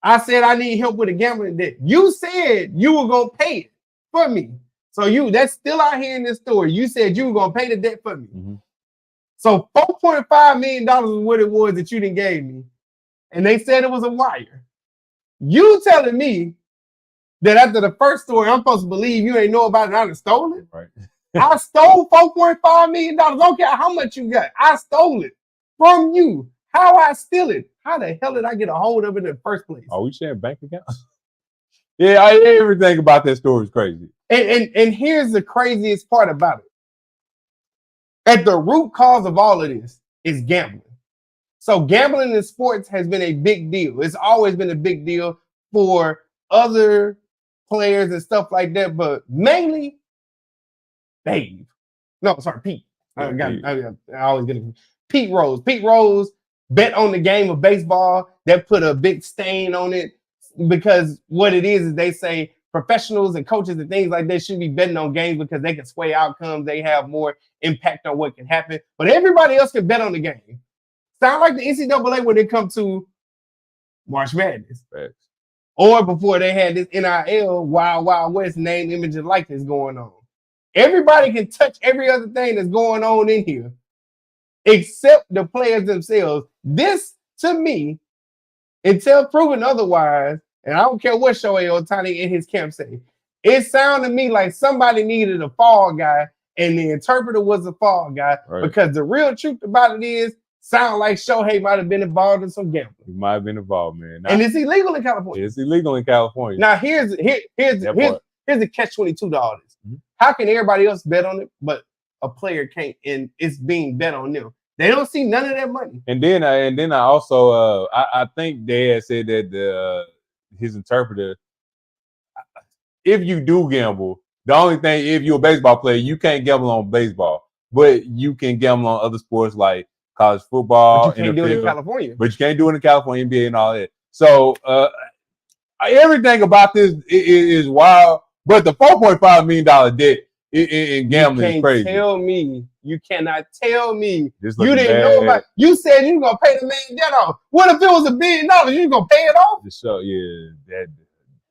I said I need help with a gambling debt. You said you were going to pay it for me. So that's still out here in this story. You said you were going to pay the debt for me. So $4.5 million is what it was that you didn't gave me. And they said it was a wire. You telling me that after the first story, I'm supposed to believe you ain't know about it, I done stole it? Right. I stole $4.5 million. Don't care how much you got. I stole it from you. How I steal it? How the hell did I get a hold of it in the first place? Are we sharing bank accounts? Yeah, everything about that story is crazy. And here's the craziest part about it. At the root cause of all of this is gambling. So gambling in sports has been a big deal. It's always been a big deal for other players and stuff like that, but mainly Pete. I always get it. Pete Rose. Pete Rose bet on the game of baseball. That put a big stain on it because what it is they say professionals and coaches and things like that should be betting on games because they can sway outcomes. They have more impact on what can happen. But everybody else can bet on the game. Sound like the NCAA when it comes to March Madness. Right. Or before they had this NIL, Wild Wild West name, image, and likeness going on. Everybody can touch every other thing that's going on in here, except the players themselves. This, to me, until proven otherwise, and I don't care what Shohei Otani in his camp say, it sounded to me like somebody needed a fall guy, and the interpreter was a fall guy, because the real truth about it is, sound like Shohei might have been involved in some gambling. He might have been involved, man. And it's illegal in California. It's illegal in California. Now, here's the catch-22 to all this. How can everybody else bet on it, but a player can't, and it's being bet on them? They don't see none of that money. And then I also I think they had said that his interpreter, if you do gamble, the only thing, if you're a baseball player, you can't gamble on baseball, but you can gamble on other sports like college football. But you can't do it in California. But you can't do it in California, NBA and all that. So everything about this is wild. But the $4.5 million debt in gambling is crazy. You cannot tell me you didn't know about it. You said you were going to pay the man debt off. What if it was $1 billion? You going to pay it off? So, yeah,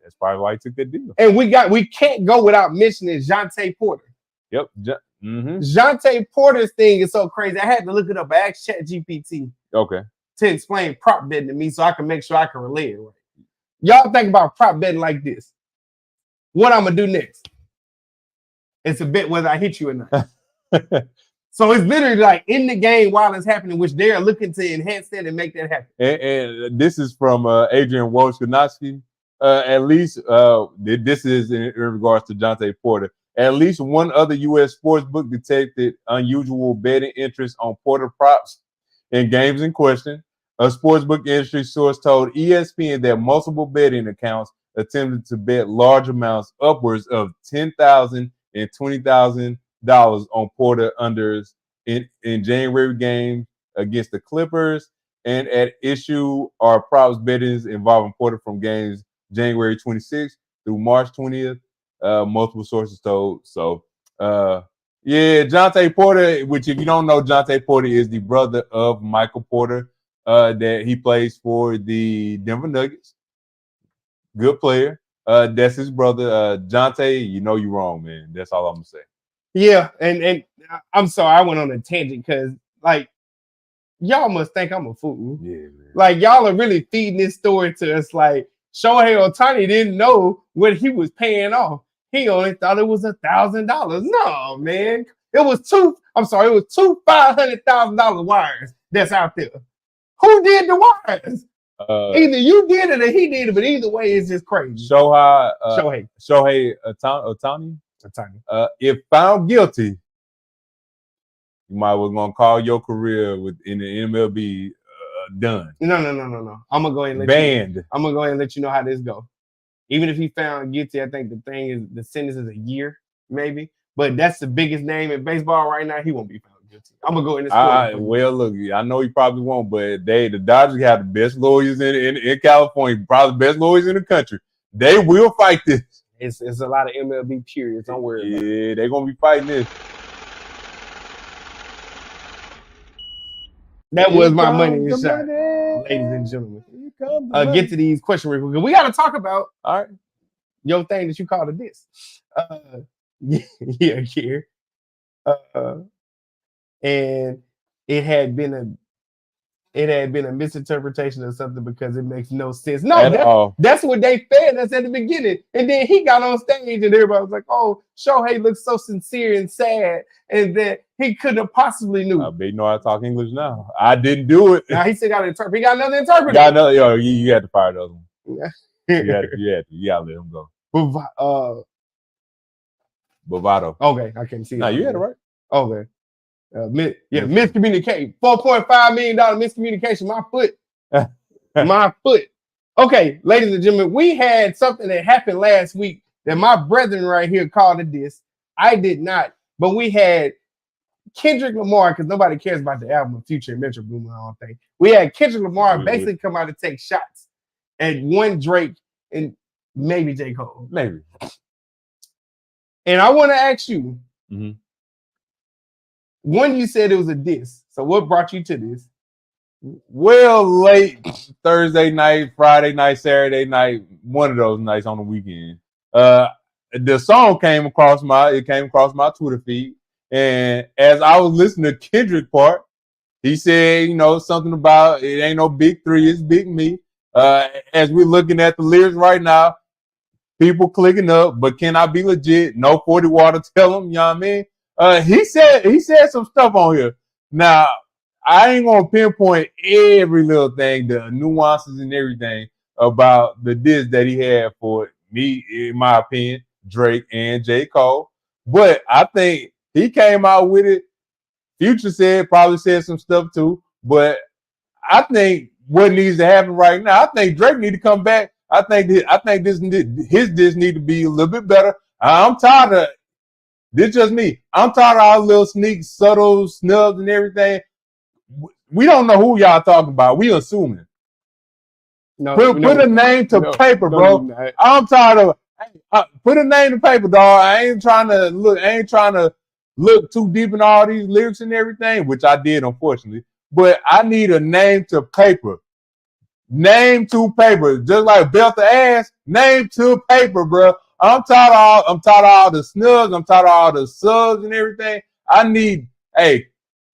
that's probably why he took that deal. And we can't go without mentioning Jonte Porter. Yep. Jonte Porter's thing is so crazy. I had to look it up. I asked ChatGPT to explain prop betting to me so I can make sure I can relate it right. Y'all think about prop betting like this. What I'm going to do next? It's a bet whether I hit you or not. So it's literally like in the game while it's happening, which they're looking to enhance that and make that happen. And this is from Adrian Wojnarowski. At least this is in regards to Jonte Porter. At least one other U.S. sportsbook detected unusual betting interest on Porter props in games in question. A sportsbook industry source told ESPN that multiple betting accounts attempted to bet large amounts, upwards of $10,000 and $20,000 on Porter unders in January games against the Clippers, and at issue are props bettings involving Porter from games January 26th through March 20th. Multiple sources told. So, Jonte Porter, which if you don't know, Jonte Porter is the brother of Michael Porter, that he plays for the Denver Nuggets. Good player. That's his brother, Jonte. You know you're wrong, man. That's all I'm gonna say. Yeah, and I'm sorry I went on a tangent because like y'all must think I'm a fool. Yeah, man. Like y'all are really feeding this story to us. Like Shohei Otani didn't know what he was paying off. He only thought it was $1,000. No, man. It was two $500,000 wires that's out there. Who did the wires? Either you did it or he did it, but either way, it's just crazy. Shohei Otani. If found guilty, you might well gonna call your career in the MLB done. No. I'm gonna go ahead and banned. I'm gonna go ahead and let you know how this go. Even if he found guilty, I think the sentence is a year, maybe. But that's the biggest name in baseball right now. He won't be found guilty. I'm gonna go in this. Well, look, I know he probably won't, but the Dodgers have the best lawyers in California, probably the best lawyers in the country. They will fight this. It's a lot of MLB periods. Don't worry about it. Yeah, they're gonna be fighting this. That was my money in shot, ladies and gentlemen. Get to these questions real quick. We got to talk about your thing that you called a diss. Yeah, Cary. And it had been a misinterpretation of something because it makes no sense. No, that's what they fed us at the beginning. And then he got on stage and everybody was like, oh, Shohei looks so sincere and sad and that he couldn't have possibly knew. I bet you know how to talk English now. I didn't do it. Now he still got an interpreter. He got another interpreter. You had to fire the other one. You had to let him go. Bovado. Okay, I can't see it. No, you had it right. Okay. Miscommunication. $4.5 million miscommunication. My foot. Okay, ladies and gentlemen, we had something that happened last week that my brethren right here called a diss. I did not, but we had Kendrick Lamar, because nobody cares about the album Future and Metro Boomin, I don't think. We had Kendrick Lamar basically come out to take shots at one Drake and maybe J. Cole. Maybe. And I want to ask you, when you said it was a diss, so what brought you to this? Well, late Thursday night, Friday night, Saturday night, one of those nights on the weekend. The song came across my Twitter feed, and as I was listening to Kendrick part, he said, something about it ain't no big three, it's big me. As we're looking at the lyrics right now, people clicking up, but can I be legit? No 40 water, tell them, you know what I mean? He said some stuff on here. Now, I ain't gonna pinpoint every little thing, the nuances and everything about the diss that he had for me, in my opinion, Drake and J. Cole. But I think he came out with it. Future probably said some stuff too. But I think what needs to happen right now, I think Drake need to come back. I think his diss need to be a little bit better. I'm tired of this. Just me. I'm tired of all the little sneaks, subtle snubs, and everything. We don't know who y'all talking about. We assuming. Put a name to paper, bro. I'm tired of. Put a name to paper, dog. I ain't trying to look too deep in all these lyrics and everything, which I did, unfortunately. But I need a name to paper. Name to paper, just like belt the ass. Name to paper, bro. I'm tired of all the snubs. I'm tired of all the subs and everything. I need,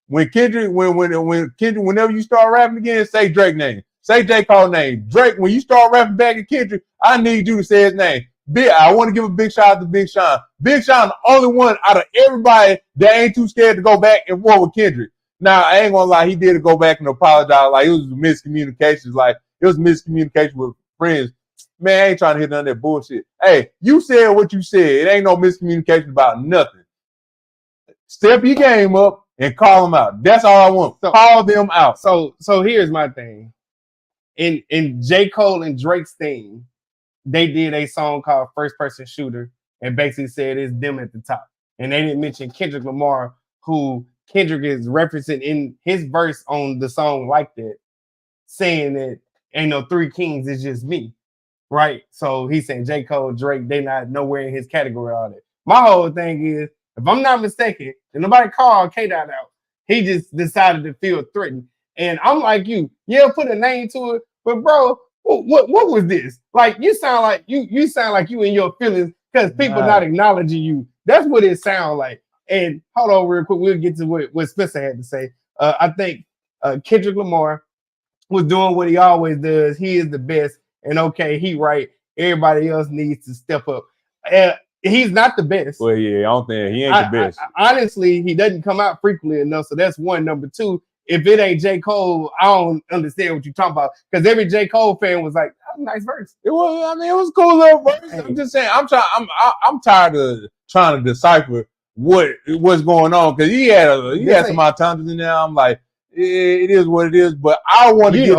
when Kendrick, whenever you start rapping again, say Drake name, say J. Cole name. Drake, when you start rapping back at Kendrick, I need you to say his name. I want to give a big shout out to Big Sean. Big Sean, the only one out of everybody that ain't too scared to go back and forth with Kendrick. Now, I ain't gonna lie, he did go back and apologize. Like, it was miscommunications. Like, it was miscommunication with friends. Man, I ain't trying to hit none of that bullshit. Hey, you said what you said. It ain't no miscommunication about nothing. Step your game up and call them out. That's all I want. Call them out. So here's my thing. In J. Cole and Drake's thing, they did a song called First Person Shooter and basically said it's them at the top. And they didn't mention Kendrick Lamar, who Kendrick is referencing in his verse on the song Like That, saying that ain't no three kings, it's just me. Right? So he's saying J. Cole, Drake, they not nowhere in his category all that. My whole thing is, if I'm not mistaken, and nobody called K-Dot out, he just decided to feel threatened. And I'm like you. Yeah, put a name to it. But bro, what was this? Like you sound like you sound like you in your feelings because people not acknowledging you. That's what it sounds like. And hold on real quick. We'll get to what Spencer had to say. I think Kendrick Lamar was doing what he always does. He is the best. And okay, he right. Everybody else needs to step up. He's not the best. Well, yeah, I don't think he ain't the best. Honestly, he doesn't come out frequently enough. So that's one. Number two, if it ain't J. Cole, I don't understand what you're talking about. Because every J. Cole fan was like, oh, nice verse. It was, I mean, it was a cool little verse. Hey. I'm just saying, I'm tired of trying to decipher what's going on. Because he had some entendres in there. I'm like, it is what it is. But I want to get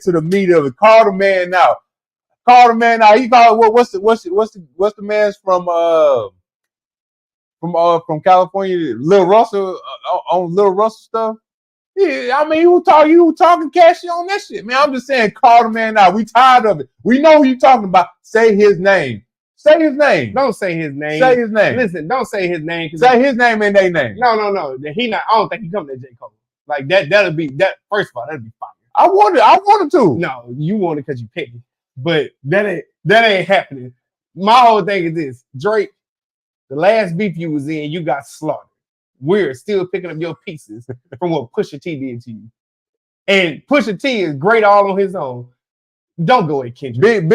to the meat of it. Call the man now. Call the man out. He called what's the man's from California, Lil Russell on Lil Russell stuff. Yeah, I mean he was talking cashy on that shit. Man, I'm just saying, call the man out. We tired of it. We know who you talking about. Say his name. Say his name. Don't say his name. Say his name. Listen, don't say his name. Say his name and their name. No. He not. I don't think he coming to J. Cole. Like that. That'll be that. First of all, that'd be fire. I wanted to. No, you want it because you pick me. But that ain't happening. My whole thing is this: Drake, the last beef you was in, you got slaughtered. We're still picking up your pieces from what Pusha T did to you. And Pusha T is great all on his own. Don't go at Kendrick.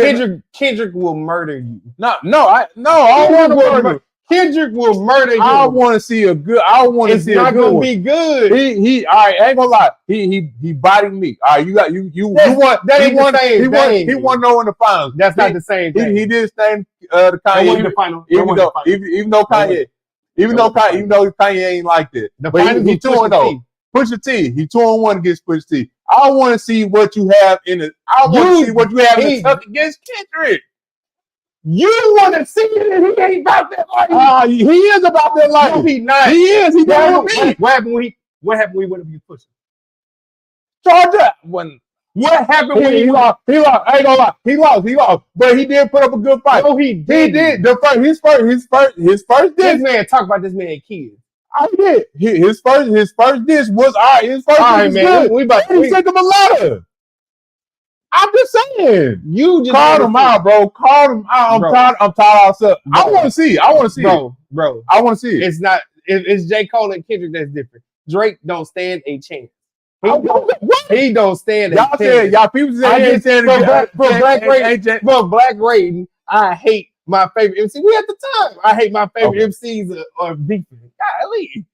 Kendrick will murder you. No, I don't want to murder. Kendrick will murder you. I want to see a good. It's not gonna be good. He. All right, I ain't gonna lie. He biting me. All right, you want that? He won no in the finals. That's not the same thing. He did his thing. The Kanye in the final. Even though Kanye ain't like that. But he 2-0 though. Pusha T. He 2-1 against Pusha T. I want to see what you have in it. I want to see what you have in Tuck against Kendrick. You want to see it and he ain't about that life. He is about that life. No, he not. He is. He doing me. What happened when he went up against Pusha? Georgia. What happened when he lost? He lost. I ain't gonna lie. He lost. But he did put up a good fight. No, he did. His first diss. This man talk about this man kids. I did. His first diss was all right. His first diss was good. He sent him a letter. I'm just saying. You just call him out, bro. Call him out. I'm tired of stuff. I want to see it. Bro. I want to see it. It's not. It's J. Cole and Kendrick that's different. Drake don't stand a chance. He don't stand a chance. Y'all people say for Black Raiden, I hate my favorite MC. We at the time. I hate my favorite MCs are beefing. Golly.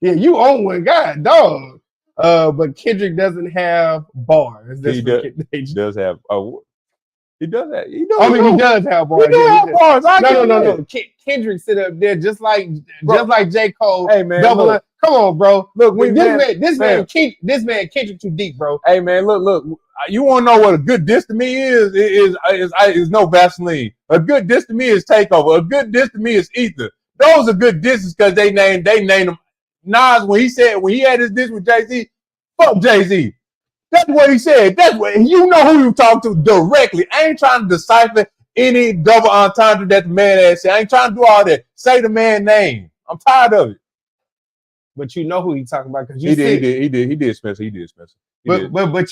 Yeah, you own one guy, dog. But Kendrick doesn't have bars. He does have. He does have. He does have bars. He does have bars. No. Kendrick sit up there just like J. Cole. Hey man, come on, bro. Look, this man Kendrick too deep, bro. Hey man, look. You want to know what a good diss to me is? Is no Vaseline. A good diss to me is Takeover. A good diss to me is Ether. Those are good disses because they named them. Nas, when he had his diss with Jay-Z, fuck Jay-Z. That's what he said. That's what you know who you talk to directly. I ain't trying to decipher any double entendre that the man has said. I ain't trying to do all that. Say the man's name. I'm tired of it. But you know who he talking about because he did Spencer. But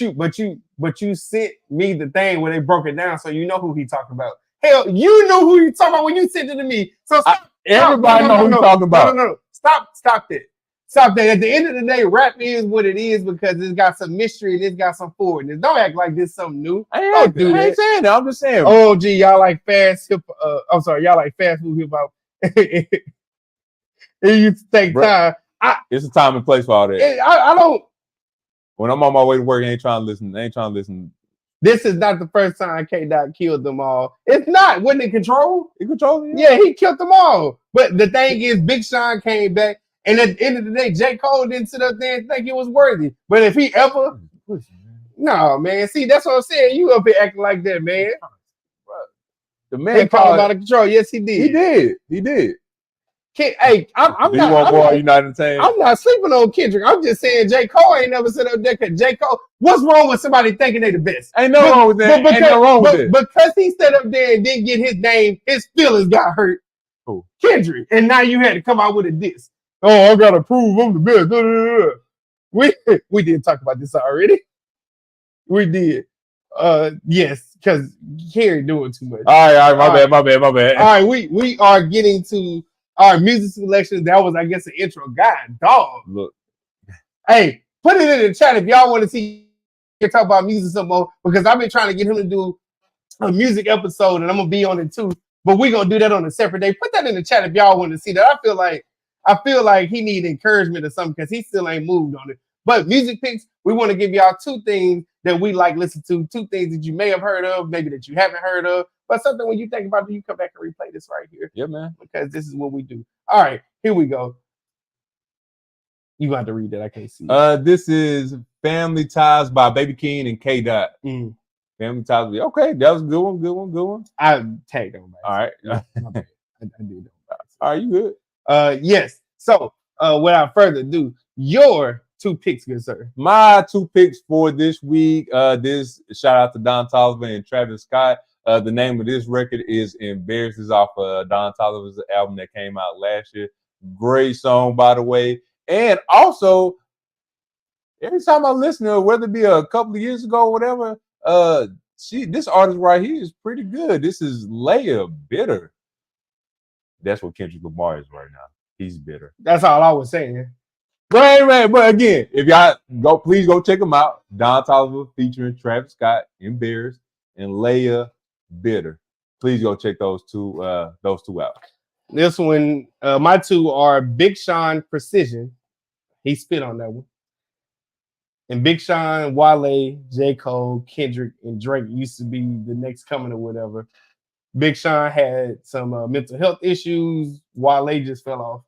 you sent me the thing where they broke it down, so you know who he talking about. Hell, you know who he talking about when you sent it to me. So everybody know who you talking about. No. Stop that. Stop that. At the end of the day, rap is what it is because it's got some mystery and it's got some forwardness. Don't act like this is something new. I ain't saying that. I'm just saying. Oh, gee, y'all like fast hip. Y'all like fast food hip hop. It used to take time. It's a time and place for all that. I don't. When I'm on my way to work, I ain't trying to listen. This is not the first time K-Dot killed them all. It's not. Wasn't it Control? He controlled it? Yeah, he killed them all. But the thing is, Big Sean came back. And at the end of the day, J. Cole didn't sit up there and think it was worthy. But if he ever... No, man. See, that's what I'm saying. You up here acting like that, man. The man called out of control. Yes, he did. He did. Hey, I'm not sleeping on Kendrick. I'm just saying J. Cole ain't never sit up there because J. Cole... What's wrong with somebody thinking they the best? Ain't no wrong with that. Because he sat up there and didn't get his name, his feelings got hurt. Who? Kendrick. And now you had to come out with a diss. Oh, I gotta prove I'm the best. We did talk about this already. We did. Yes, because Cary doing too much. All right, my bad. All right, we are getting to our music selection. That was, I guess, an intro. God, dog. Look, hey, put it in the chat if y'all want to see talk about music some more, because I've been trying to get him to do a music episode, and I'm gonna be on it too. But we're gonna do that on a separate day. Put that in the chat if y'all want to see that. I feel like he need encouragement or something because he still ain't moved on it. But music picks, we want to give y'all two things that we like listen to, two things that you may have heard of, maybe that you haven't heard of, but something when you think about it, you come back and replay this right here. Yeah, man. Because this is what we do. All right, here we go. You got to read that. I can't see it. This is Family Ties by Baby King and K Dot. Family Ties. Okay, that was a good one. I tagged him. All right. I did. Are you good? Yes. So, without further ado, your two picks, good sir. My two picks for this week. This shout out to Don Toliver and Travis Scott. The name of this record is Embarrassed, off Don Toliver's album that came out last year. Great song, by the way. And also, every time I listen to her, whether it be a couple of years ago or whatever, this artist right here is pretty good. This is Leia, Bitter. That's what Kendrick Lamar is right now. He's bitter. That's all I was saying. Right. But again, if y'all go, please go check them out. Don Toliver featuring Travis Scott, Embarrassed, and Leia, Bitter. Please go check those two out. This one, my two are Big Sean, Precision. He spit on that one. And Big Sean, Wale, J. Cole, Kendrick, and Drake used to be the next coming or whatever. Big Sean had some mental health issues. Wale just fell off.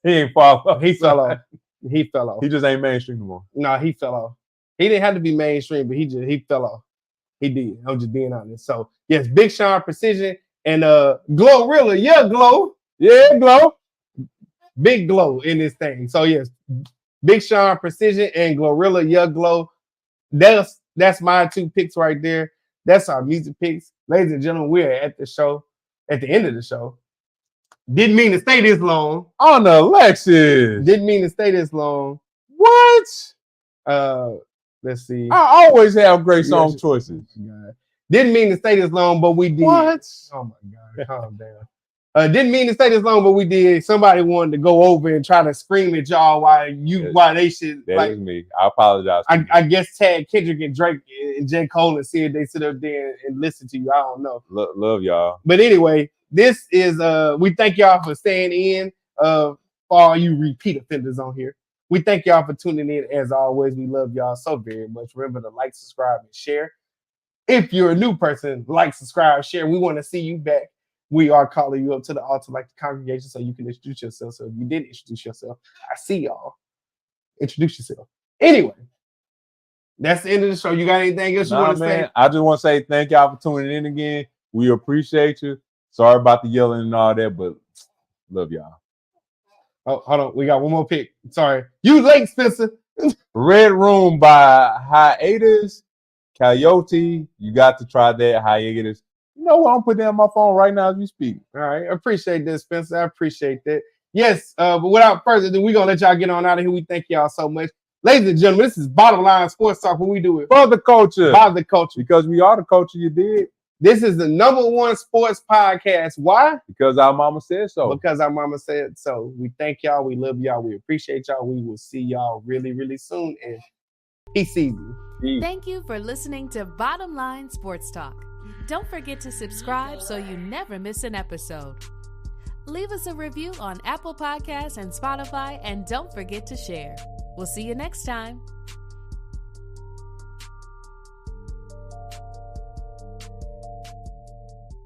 He ain't fall off. He fell off. He fell off. He just ain't mainstream anymore. No, he fell off. He didn't have to be mainstream, but he fell off. He did. I'm just being honest. So yes, Big Sean, Precision, and Glorilla. Yeah, Glow. Yeah, Glow. Big Glow in this thing. So yes, Big Sean, Precision, and Glorilla. Yeah, Glow. That's my two picks right there. That's our music picks. Ladies and gentlemen, we're at the show, at the end of the show. Didn't mean to stay this long. On the Lexus. Didn't mean to stay this long. What? Let's see. I always have great song choices. God. Didn't mean to stay this long, but we did. What? Oh my God, calm down. Didn't mean to stay this long, but we did. Somebody wanted to go over and try to scream at y'all why they should. That is me. I apologize. I guess tag Kendrick and Drake and J. Cole and see if they sit up there and listen to you. I don't know. Love y'all. But anyway, this is we thank y'all for staying in. For all you repeat offenders on here, we thank y'all for tuning in. As always, we love y'all so very much. Remember to like, subscribe, and share. If you're a new person, like, subscribe, share. We want to see you back. We are calling you up to the altar like the congregation so you can introduce yourself. So if you didn't introduce yourself, I see y'all. Introduce yourself. Anyway, that's the end of the show. You got anything else you want to say? I just want to say thank y'all for tuning in again. We appreciate you. Sorry about the yelling and all that, but love y'all. Oh, hold on. We got one more pick. Sorry. You late, Spencer. Red Room by Hiatus Coyote. You got to try that. Hiatus. You know what? I'm putting that on my phone right now as we speak. All right. I appreciate this, Spencer. I appreciate that. Yes, but without further ado, we're going to let y'all get on out of here. We thank y'all so much. Ladies and gentlemen, this is Bottom Line Sports Talk, where we do it for the culture. By the culture. Because we are the culture, you did. This is the #1 sports podcast. Why? Because our mama said so. Because our mama said so. We thank y'all. We love y'all. We appreciate y'all. We will see y'all really, really soon. And peace season. Thank you for listening to Bottom Line Sports Talk. Don't forget to subscribe so you never miss an episode. Leave us a review on Apple Podcasts and Spotify, and don't forget to share. We'll see you next time.